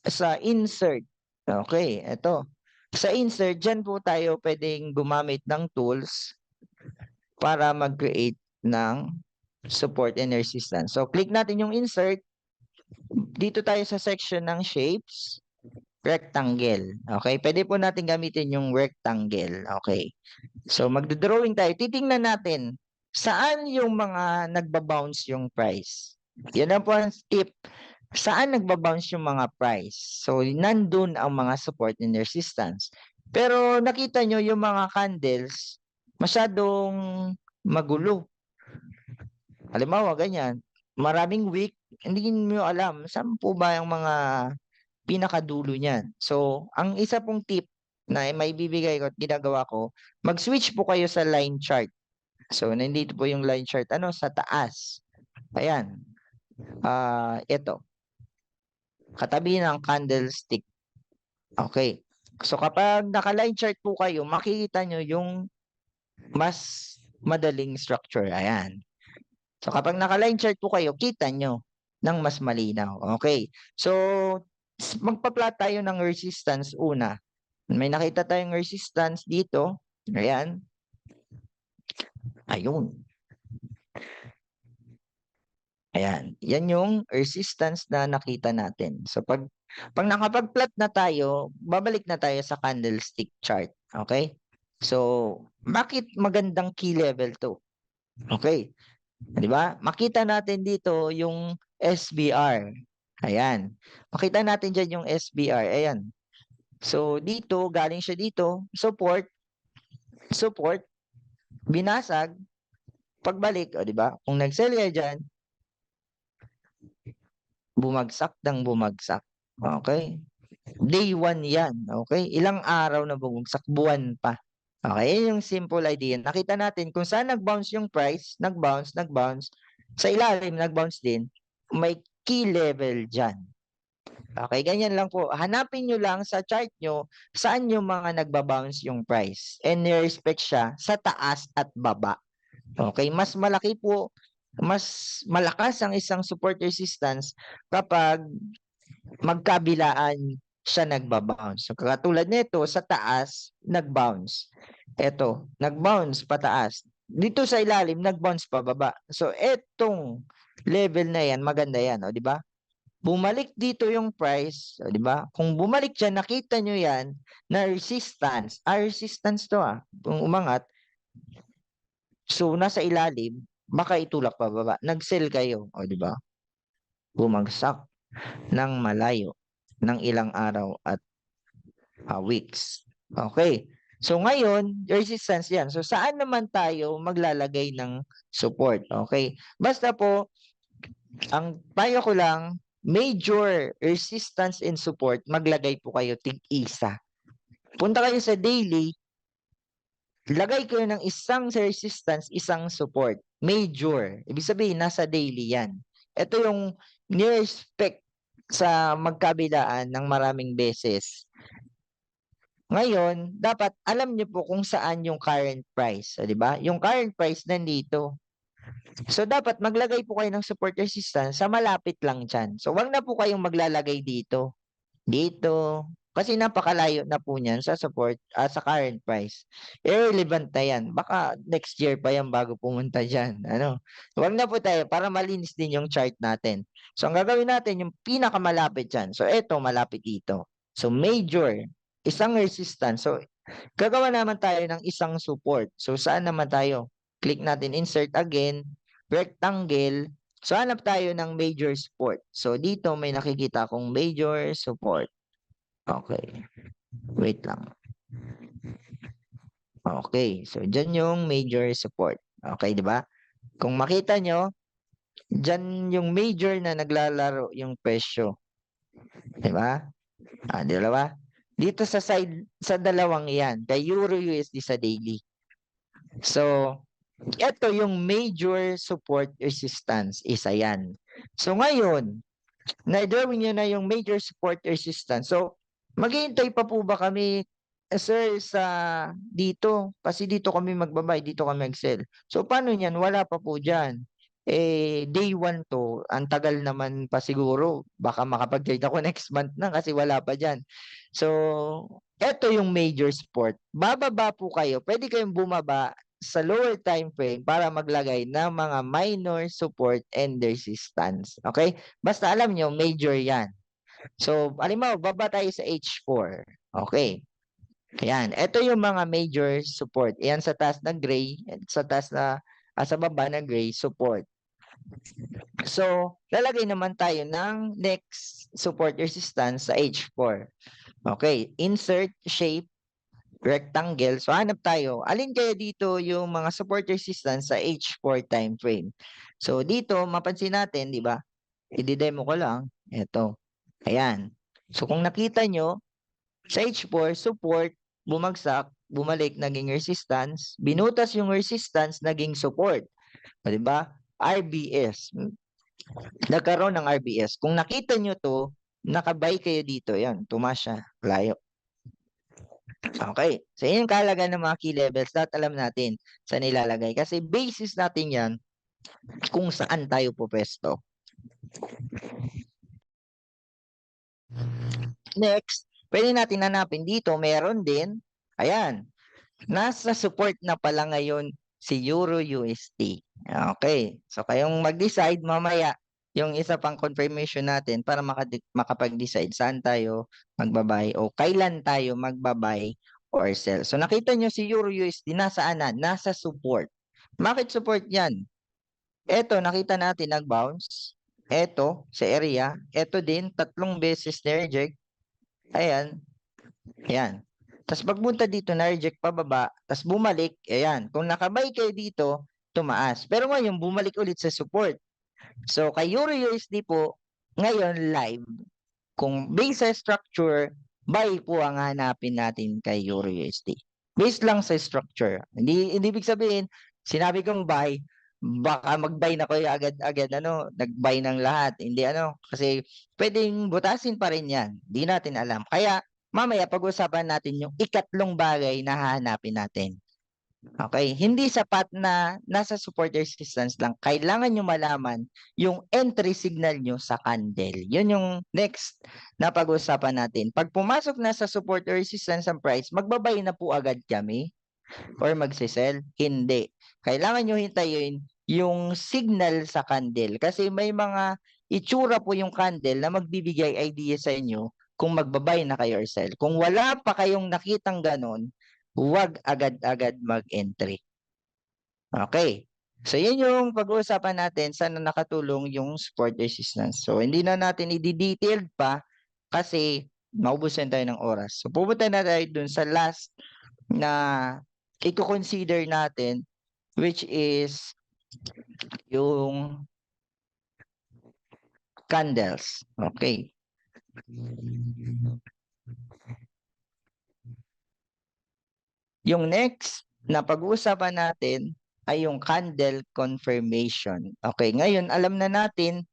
sa insert. Okay, eto. Sa insert, dyan po tayo pwedeng gumamit ng tools para mag-create ng support and resistance. So click natin yung insert. Dito tayo sa section ng shapes, rectangle. Okay, pwede po natin gamitin yung rectangle. Okay, so magdodrawing tayo. Titingnan natin saan yung mga nagbabounce yung price. Yan ang po ang tip. Saan nagbabounce yung mga price? So, nandun ang mga support and resistance. Pero nakita nyo yung mga candles, masyadong magulo. Halimbawa, ganyan. Maraming wick, hindi mo alam saan po ba yung mga pinakadulo niyan. So, ang isa pong tip na may bibigay ko at ginagawa ko, mag-switch po kayo sa line chart. So, nandito po yung line chart. Ano? Sa taas. Ayan. Ito. Katabi ng candlestick. Okay. So, kapag naka-line chart po kayo, makikita nyo yung mas madaling structure. Ayan. So, kapag naka-line chart po kayo, kita nyo ng mas malinaw. Okay. So, magpa-plot tayo ng resistance una. May nakita tayong resistance dito. Ayan. Ayun. Ayan. Yan yung resistance na nakita natin. So, pag nakapag-plot na tayo, babalik na tayo sa candlestick chart. Okay? So, bakit magandang key level to? Okay. Di ba? Makita natin dito yung SBR. Ayan. Makita natin dyan yung SBR. Ayan. So, dito, galing siya dito. Support. Support. Binasag. Pagbalik. O, di ba? Kung nag-sell ka dyan, bumagsak ng bumagsak. Okay? Day 1 yan. Okay? Ilang araw na bumagsak, buwan pa. Okay? Yan yung simple idea. Nakita natin kung saan nag-bounce yung price, nag-bounce. Sa ilalim, nag-bounce din. May key level dyan. Okay? Ganyan lang po. Hanapin nyo lang sa chart nyo saan yung mga nagbabounce yung price. And nirespect siya sa taas at baba. Okay? Mas malaki po, mas malakas ang isang support resistance kapag magkabilaan siya nagbabounce. So, katulad nito, sa taas, nagbounce. Ito, nagbounce pataas. Dito sa ilalim, nagbounce pababa. So, etong level na yan, maganda yan, o, di ba? Bumalik dito yung price, o, di ba? Kung bumalik dyan, nakita nyo yan na resistance. Resistance to kung umangat. So, nasa ilalim, baka itulak pababa. Nag-sell kayo, o, di ba? Bumagsak ng malayo ng ilang araw at weeks. Okay. So ngayon, resistance yan. So saan naman tayo maglalagay ng support? Okay. Basta po, ang payo ko lang, major resistance and support, maglagay po kayo tig-isa. Punta kayo sa daily, lagay kayo ng isang resistance, isang support. Major. Ibig sabihin, nasa daily yan. Ito yung nirespect sa magkabilaan ng maraming beses. Ngayon, dapat alam niyo po kung saan yung current price, di ba? Yung current price nandito. So dapat maglagay po kayo ng support resistance sa malapit lang diyan. So wag na po kayong maglalagay dito. Dito. Kasi napakalayo na po niyan sa support sa current price. Irrelevant na yan. Baka next year pa yan bago pumunta diyan. Ano? Wag na po tayo para malinis din yung chart natin. So ang gagawin natin yung pinakamalapit diyan. So eto malapit dito. So major, isang resistance. So gagawa naman tayo ng isang support. So saan naman tayo? Click natin insert again, rectangle. So hanap tayo ng major support. So dito may nakikita akong major support. Okay. Wait lang. Okay. So dyan yung major support. Okay, di ba? Kung makita nyo, dyan yung major na naglalaro yung presyo. Di ba? Dalawa. Dito sa side, sa dalawang yan, kay Euro USD sa daily. So, ito yung major support resistance. Isa yan. So, ngayon, na-drawing nyo na yung major support resistance. So, maghihintay pa po ba kami, sir, sa dito? Kasi dito kami magbabay, dito kami mag-sell. So, paano yan? Wala pa po dyan. Day 1 to, ang tagal naman pa siguro. Baka makapag-trade ako next month na kasi wala pa dyan. So, eto yung major support. Bababa po kayo. Pwede kayong bumaba sa lower time frame para maglagay ng mga minor support and resistance. Okay? Basta alam nyo, major yan. So, halimbawa, baba tayo sa H4. Okay. Ayan. Ito yung mga major support. Ayan sa taas na gray, sa taas na, sa baba na gray, support. So, lalagay naman tayo ng next support resistance sa H4. Okay. Insert shape rectangle. So, hanap tayo. Alin kaya dito yung mga support resistance sa H4 time frame? So, dito, mapansin natin, di ba? I-demo ko lang. Ito. Ayan. So, kung nakita nyo, sa H4, support, bumagsak, bumalik, naging resistance. Binutas yung resistance, naging support. O, di ba? RBS. Nagkaroon ng RBS. Kung nakita nyo to, nakabay kayo dito. Yan, tumas siya. Layo. Okay. So, yun yung kahalagaan ng mga key levels. Dapat alam natin saan nilalagay. Kasi basis natin yan kung saan tayo pupwesto. Next, pwede natin hanapin dito. Meron din. Ayan. Nasa support na pala ngayon si Euro USD. Okay. So, kayong mag-decide mamaya yung isa pang confirmation natin para makapag-decide saan tayo magbabay o kailan tayo magbabay or sell. So, nakita nyo si Euro USD nasaan na? Nasa support. Bakit support yan? Ito, nakita natin nag-bounce. Ito, sa area. Ito din, 3 beses na-reject. Ayan. Ayan. Tapos pagpunta dito, na-reject pababa. Tapos bumalik. Ayan. Kung nakabay kayo dito, tumaas. Pero ngayon, bumalik ulit sa support. So, kay Euro USD po, ngayon live, kung base sa structure, buy po ang hanapin natin kay Euro USD. Based lang sa structure. Hindi ibig sabihin, sinabi kong buy, baka mag-buy na kayo agad-agad, nag-buy ng lahat. Hindi kasi pwedeng butasin pa rin yan. Hindi natin alam. Kaya, mamaya pag-usapan natin yung ikatlong bagay na hahanapin natin. Okay, hindi sapat na nasa support resistance lang. Kailangan nyo malaman yung entry signal nyo sa candle. Yun yung next na pag-usapan natin. Pag pumasok na sa support resistance ang price, magbabay na po agad kami or magsisell? Hindi. Kailangan nyo hintayin yung signal sa candle kasi may mga itsura po yung candle na magbibigay idea sa inyo kung magbabay na kayo or sell. Kung wala pa kayong nakitang ganon, huwag agad-agad mag-entry. Okay. So, yan yung pag-uusapan natin. Sana nakatulong yung support resistance. So, hindi na natin i-detailed pa kasi maubusan tayo ng oras. So, pupunta na tayo dun sa last na i-consider natin which is yung candles. Okay. Yung next na pag-uusapan natin ay yung candle confirmation. Okay, ngayon alam na natin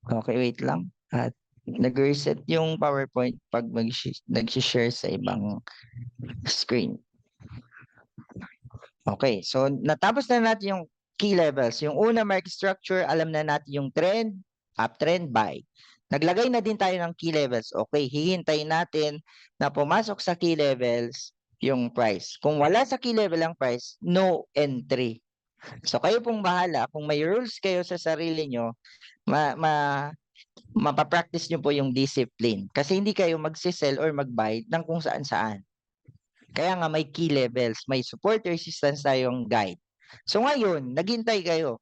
okay, wait lang. At nag-reset yung PowerPoint pag nag-share sa ibang screen. Okay, so natapos na natin yung key levels. Yung una, market structure, alam na natin yung trend, uptrend, buy. Naglagay na din tayo ng key levels. Okay, hihintayin natin na pumasok sa key levels yung price. Kung wala sa key level ang price, no entry. So kayo pong bahala. Kung may rules kayo sa sarili nyo, mapapractice nyo po yung discipline. Kasi hindi kayo magsisell or mag-buy ng kung saan-saan. Kaya nga may key levels, may support resistance tayong guide. So ngayon, naghintay kayo.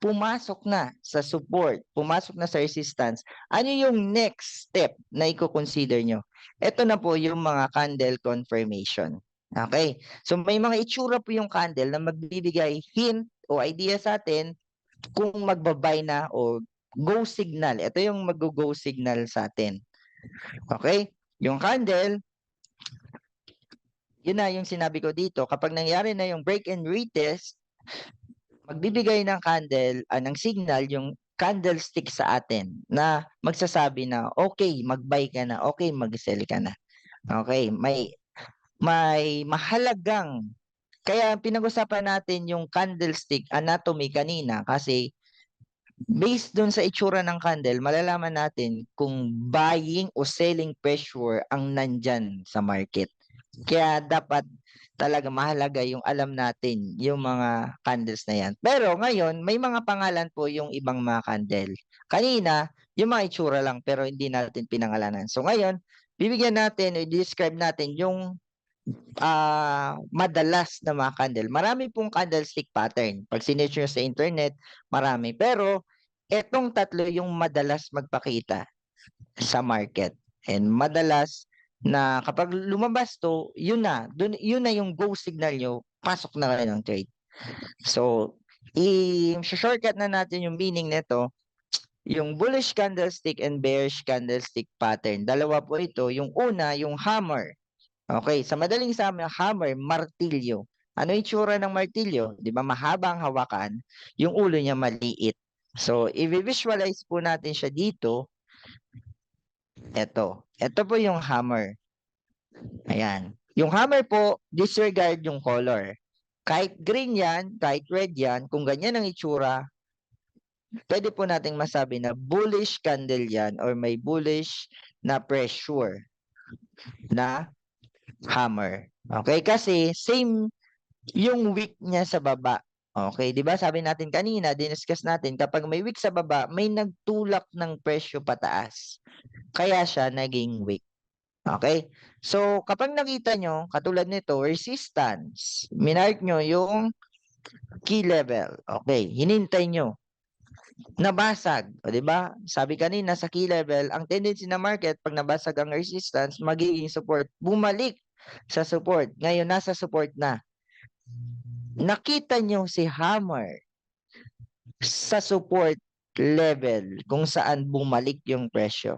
Pumasok na sa support, pumasok na sa resistance. Ano yung next step na i-consider nyo? Ito na po yung mga candle confirmation. Okay? So may mga itsura po yung candle na magbibigay hint o idea sa atin kung magbabay na o go signal. Ito yung mag-go signal sa atin. Okay? Yung candle, yun na yung sinabi ko dito. Kapag nangyari na yung break and retest, magbibigay ng candle, ng signal yung candlestick sa atin na magsasabi na okay, mag-buy ka na, okay, mag-sell ka na. Okay, may mahalagang kaya pinag-usapan natin yung candlestick anatomy kanina kasi Based dun sa itsura ng candle, malalaman natin kung buying o selling pressure ang nandyan sa market. Kaya dapat talaga mahalaga yung alam natin yung mga candles na yan. Pero ngayon, may mga pangalan po yung ibang mga candle. Kanina, yung mga itsura lang pero hindi natin pinangalanan. So ngayon, bibigyan natin o i-describe natin yung madalas na mga candle. Marami pong candlestick pattern. Pag sinearch nyo sa internet, marami. Pero etong tatlo yung madalas magpakita sa market. And madalas na kapag lumabas to, yun na yung go signal nyo, pasok na kayo ng trade. So, i-shortcut na natin yung meaning nito. Yung bullish candlestick and bearish candlestick pattern. Dalawa po ito. Yung una, yung hammer. Okay, sa madaling sabi, hammer, martilyo. Ano yung tsura ng martilyo? Di ba mahaba ang hawakan, yung ulo niya maliit. So, i-visualize po natin siya dito. Ito po yung hammer. Ayan. Yung hammer po, disregard yung color. Kahit green yan, kahit red yan, kung ganyan ang itsura, pwede po nating masabi na bullish candle yan or may bullish na pressure na hammer. Okay? Kasi same yung wick niya sa baba. Okay, 'di ba? Sabi natin kanina, diniscuss natin kapag may wick sa baba, may nagtulak ng presyo pataas. Kaya siya naging wick. Okay? So, kapag nakita nyo, katulad nito, resistance, minark nyo yung key level. Okay, hinintay nyo. Nabasag. O, di ba? Sabi kanina sa key level, ang tendency na market, pag nabasag ang resistance, magiging support. Bumalik sa support. Ngayon, nasa support na. Nakita nyo si hammer sa support level kung saan bumalik yung presyo.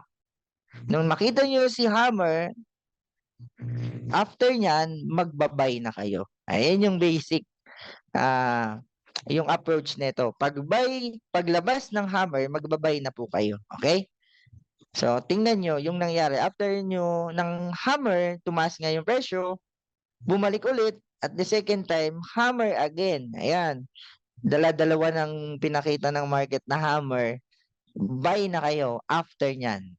Nung makita nyo si hammer, after nyan, magbabay na kayo. Ayan yung basic, yung approach nito. Paglabas ng hammer, magbabay na po kayo. Okay? So, tingnan nyo yung nangyari. After nyo ng hammer, tumaas nga yung presyo, bumalik ulit, at the second time, hammer again. Ayan. Dala-dalawa ng pinakita ng market na hammer, buy na kayo after nyan.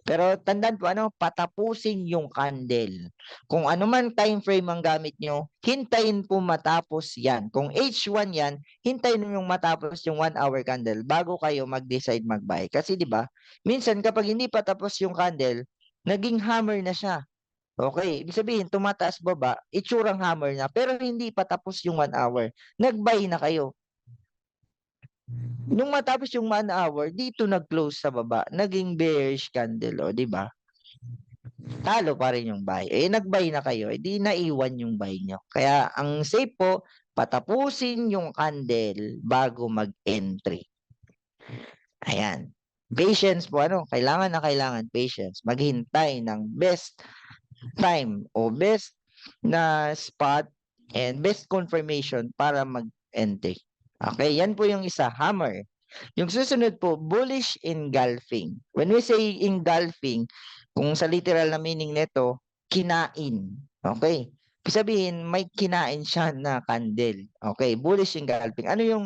Pero tandaan po, patapusin yung candle. Kung ano man time frame ang gamit nyo, hintayin po matapos yan. Kung H1 yan, hintayin yung matapos yung 1 hour candle bago kayo mag-decide mag-buy. Kasi di ba minsan kapag hindi pa tapos yung candle, naging hammer na siya. Okay, ibig sabihin, tumataas baba, itsurang hammer na, pero hindi pa tapos yung 1 hour. Nag-buy na kayo. Nung matapos yung 1 hour, dito nag-close sa baba, naging bearish candle, o, di ba? Talo pa rin yung buy. Eh, nag-buy na kayo, eh, di naiwan yung buy nyo. Kaya, ang safe po, patapusin yung candle bago mag-entry. Ayan. Patience po, kailangan na kailangan patience. Maghintay ng best time o best na spot and best confirmation para mag-entry. Okay, yan po yung isa, hammer. Yung susunod po, bullish engulfing. When we say engulfing, kung sa literal na meaning nito, kinain. Okay? Ibig sabihin, may kinain siya na candle. Okay, bullish engulfing. Ano yung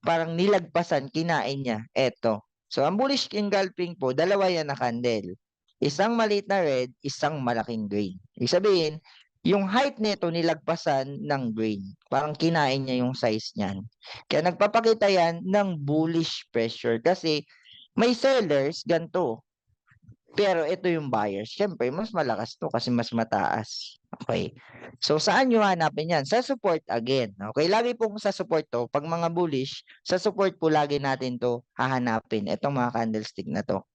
parang nilagpasan, kinain niya? Eto. So, ang bullish engulfing po, dalawa yan na candle. Isang maliit na red, isang malaking green. Ibig sabihin, yung height nito nilagpasan ng green. Parang kinain niya yung size niyan. Kaya nagpapakita yan ng bullish pressure kasi may sellers ganito. Pero ito yung buyers. Siyempre, mas malakas to kasi mas mataas. Okay. So, saan nyo hanapin yan? Sa support again. Okay. Lagi pong sa support to. Pag mga bullish, sa support po lagi natin to hahanapin. Itong mga candlestick na to.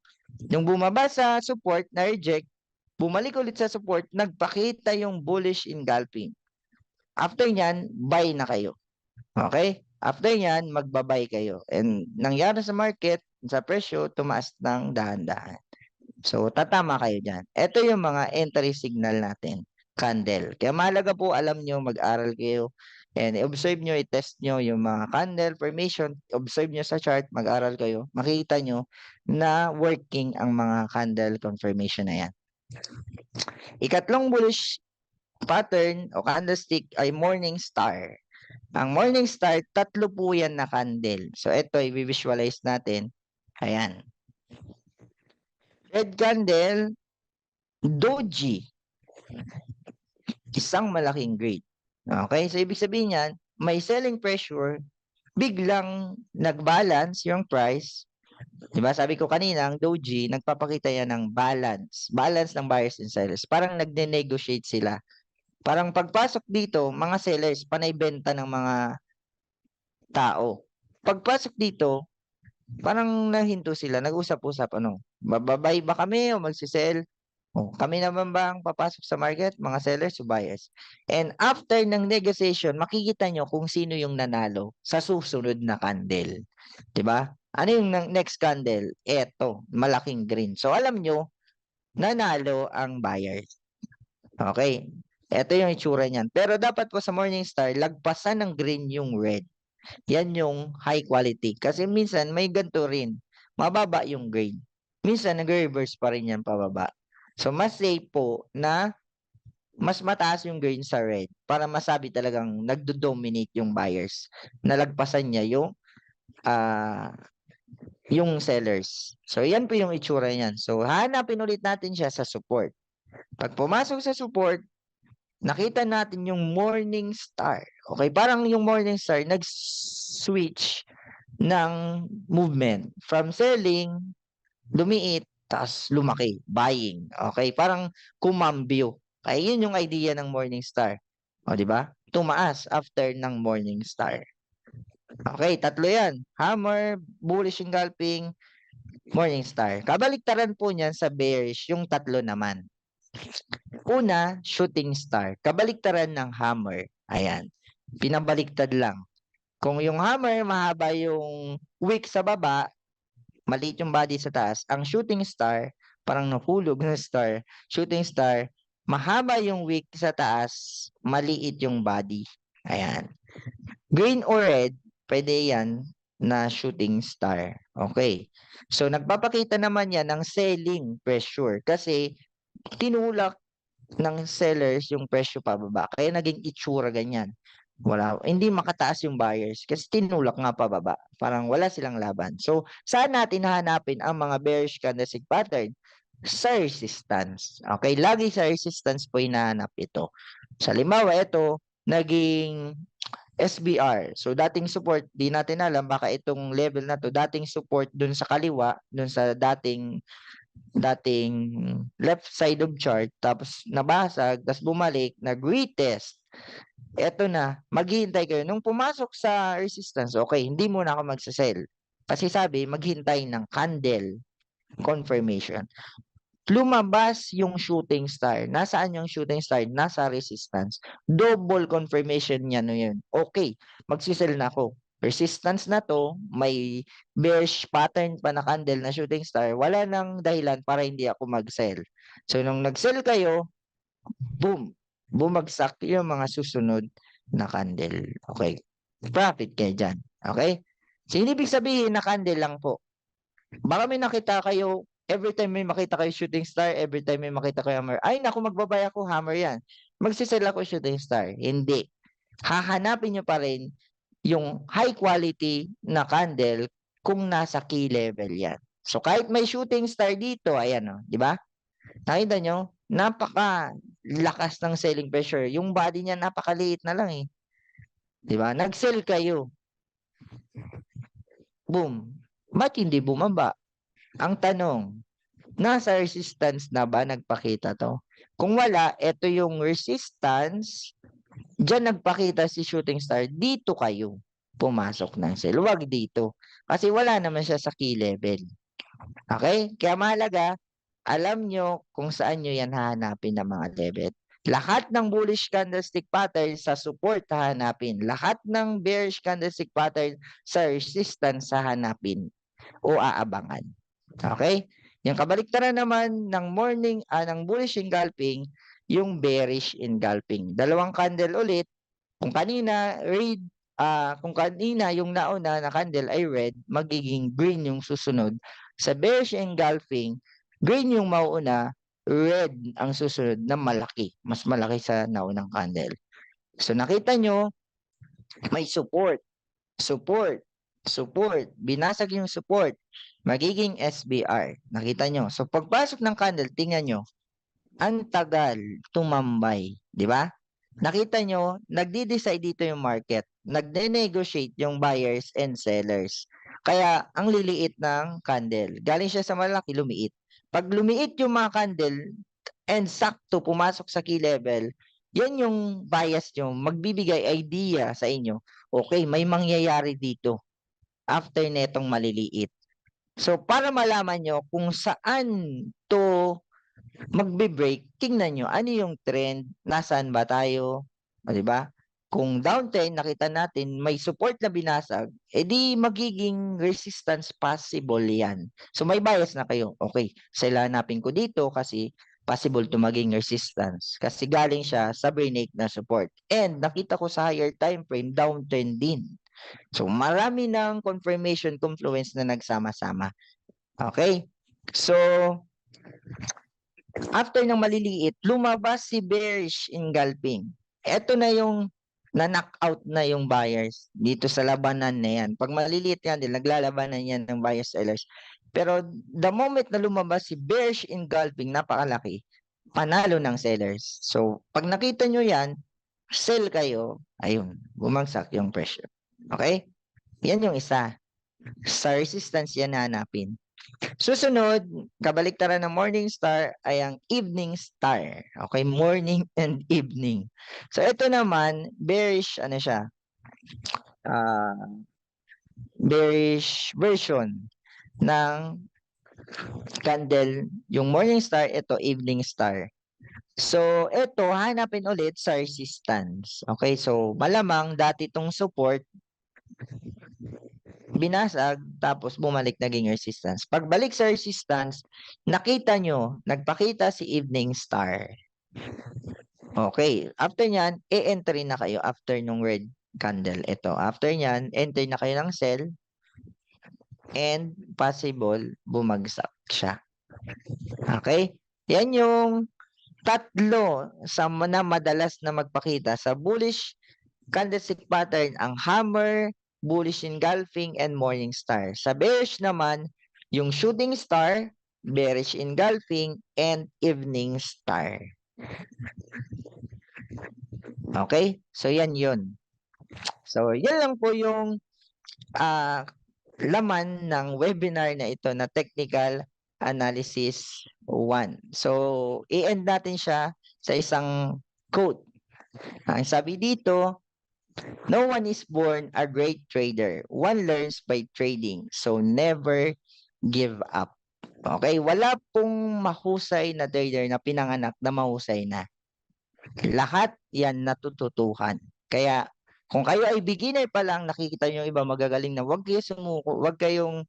Yung bumaba sa support, na-reject, bumalik ulit sa support, nagpakita yung bullish engulfing. After nyan, buy na kayo. Okay? After nyan, magbabay kayo. And nangyari sa market, sa presyo, tumaas ng dahan-dahan. So, tatama kayo dyan. Ito yung mga entry signal natin. Candle. Kaya mahalaga po, alam nyo, mag-aral kayo. And observe nyo, i-test nyo yung mga candle formation. Observe nyo sa chart, mag-aral kayo. Makita nyo na working ang mga candle confirmation na yan. Ikatlong bullish pattern o candlestick ay morning star. Ang morning star, tatlo po yan na candle. So ito, i-visualize natin. Ayan. Red candle, doji. Isang malaking grade. Okay? So ibig sabihin yan, may selling pressure, biglang nag-balance yung price. Diba? Sabi ko kanina, ang doji, nagpapakita yan ng balance. Balance ng buyers and sellers. Parang nagne-negotiate sila. Parang pagpasok dito, mga sellers, panay benta ng mga tao. Pagpasok dito, parang nahinto sila, nag-usap-usap, ano, bababay ba kami o magsisell? O, kami naman ba ang papasok sa market, mga sellers o buyers? And after ng negotiation, makikita nyo kung sino yung nanalo sa susunod na candle. 'Di ba? Ano yung next candle? Eto, malaking green. So alam nyo, nanalo ang buyers. Okay. Ito yung itsura niyan. Pero dapat po sa Morningstar, lagpasan ng green yung red. Yan yung high quality. Kasi minsan may ganito rin. Mababa yung grade. Minsan nag-reverse pa rin yan pababa. So mas safe po na mas mataas yung grade sa red para masabi talagang nagdo-dominate yung buyers. Nalagpasan niya yung sellers. So yan po yung itsura niyan. So hanapin ulit natin siya sa support. Pag pumasok sa support, nakita natin yung morning star. Okay, parang yung morning star nag-switch ng movement from selling, lumiit, tas lumaki, buying. Okay, parang kumambyo. Kaya yun yung idea ng morning star. O, di ba? Tumaas after ng morning star. Okay, tatlo yan. Hammer, bullish engulfing, morning star. Kabaliktaran po niyan sa bearish, yung tatlo naman. Una, shooting star. Kabaliktaran ng hammer. Ayan. Pinabaliktad lang. Kung yung hammer, mahaba yung wick sa baba, maliit yung body sa taas. Ang shooting star, parang nahulog na star. Shooting star, mahaba yung wick sa taas, maliit yung body. Ayan. Green or red, pwede yan na shooting star. Okay. So, nagpapakita naman yan ng selling pressure kasi tinulak ng sellers yung presyo pababa. Kaya naging itsura ganyan. Hindi makataas yung buyers kasi tinulak nga pababa. Parang wala silang laban. So, saan natin hahanapin ang mga bearish candlestick pattern? Sa resistance. Okay, lagi sa resistance po hinahanap ito. Sa limawa, ito, naging SBR. So, dating support, di natin alam, baka itong level na to, dating support dun sa kaliwa, dun sa dating left side of chart, tapos nabasag, tapos bumalik, nag-retest. Eto na, maghihintay kayo. Nung pumasok sa resistance, okay, hindi muna ako magsasell. Kasi sabi, maghintay ng candle confirmation. Lumabas yung shooting star. Nasaan yung shooting star? Nasa resistance. Double confirmation niya no yun. Okay, magsisell na ako. Resistance na to, may bearish pattern pa na candle na shooting star, wala nang dahilan para hindi ako mag-sell. So, nung nag-sell kayo, boom, bumagsak yung mga susunod na candle. Okay, profit kayo dyan. Okay? So, hindi ibig sabihin na candle lang po. Baka may nakita kayo, every time may makita kayo shooting star, every time may makita kayo hammer, ay naku, magbabay ako, hammer yan. Magsisell ako shooting star. Hindi. Hahanapin nyo pa rin yung high quality na candle kung nasa key level yan. So kahit may shooting star dito, ayan o, di ba? Nakita nyo, napaka lakas ng selling pressure. Yung body niya napakaliit na lang eh. Di ba? Nag-sell kayo. Boom. Ba't hindi bumaba? Ang tanong, nasa resistance na ba nagpakita to? Kung wala, ito yung resistance. Diyan nagpakita si shooting star. Dito kayo pumasok ng sell. Huwag dito. Kasi wala naman siya sa key level. Okay? Kaya mahalaga, alam nyo kung saan nyo yan hahanapin ng mga level. Lahat ng bullish candlestick pattern sa support hahanapin. Lahat ng bearish candlestick pattern sa resistance hahanapin o aabangan. Okay? Yung kabaliktaran naman ng ng bullish engulfing, yung bearish engulfing. Dalawang candle ulit. Kung kanina yung nauna na candle ay red, magiging green yung susunod. Sa bearish engulfing, green yung mauuna, red ang susunod na malaki. Mas malaki sa naunang candle. So nakita nyo, may support, support, support. Binasag yung support. Magiging SBR. Nakita nyo? So, pagpasok ng candle, tingnan nyo, ang tagal tumambay. Di ba? Nakita nyo, nagdi-decide dito yung market. Nagde-negotiate yung buyers and sellers. Kaya, ang liliit ng candle. Galing siya sa malaki, lumiit. Pag lumiit yung mga candle and sakto pumasok sa key level, yan yung bias nyo. Magbibigay idea sa inyo. Okay, may mangyayari dito after netong maliliit. So, para malaman nyo kung saan to magbe-break, tingnan nyo, ano yung trend, nasaan ba tayo, o, diba? Kung downtrend, nakita natin may support na binasag, edi magiging resistance possible yan. So may bias na kayo. Okay, hanapin ko dito kasi possible to maging resistance. Kasi galing siya sa break na support. And nakita ko sa higher time frame, downtrend din. So marami ng confirmation confluence na nagsama-sama. Okay? So, after ng maliliit, lumabas si bearish engulfing. Ito na yung na-knock-out na yung buyers dito sa labanan na yan. Pag maliliit yan, naglalabanan yan ng buyers sellers. Pero the moment na lumabas si bearish engulfing, napakalaki, panalo ng sellers. So, pag nakita nyo yan, sell kayo, ayun, bumagsak yung pressure. Okay? Yan yung isa. Sa resistance yan hanapin. Susunod, kabaliktaran ng morning star ay ang evening star. Okay, morning and evening. So ito naman, bearish, ano siya? Bearish version ng candle. Yung morning star, ito evening star. So ito, hanapin ulit sa resistance. Okay, so malamang dati itong support, binasag, tapos bumalik naging resistance. Pagbalik sa resistance, nakita nyo, nagpakita si evening star. Okay, after nyan, e-entry na kayo after nung red candle. Ito, after nyan, enter na kayo ng sell and possible bumagsak siya. Okay, yan yung tatlo na madalas na magpakita sa bullish candlestick pattern, ang hammer, bullish engulfing, and morning star. Sa bearish naman, yung shooting star, bearish engulfing, and evening star. Okay? So, yan yun. So, yan lang po yung laman ng webinar na ito na Technical Analysis 1. So, i-end natin siya sa isang quote. Ang sabi dito, no one is born a great trader. One learns by trading. So never give up. Okay? Wala pong mahusay na trader na pinanganak na mahusay na. Lahat yan natututuhan. Kaya kung kayo ay beginner pa lang, nakikita nyo iba magagaling na, huwag kayo sumuko, huwag kayong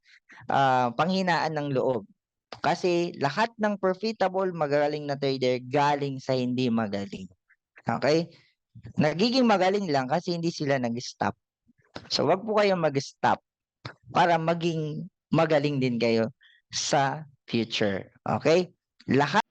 panghinaan ng loob. Kasi lahat ng profitable, magagaling na trader galing sa hindi magaling. Okay? Nagiging magaling lang kasi hindi sila nag-stop. So, wag po kayong mag-stop para maging magaling din kayo sa future. Okay? Lahat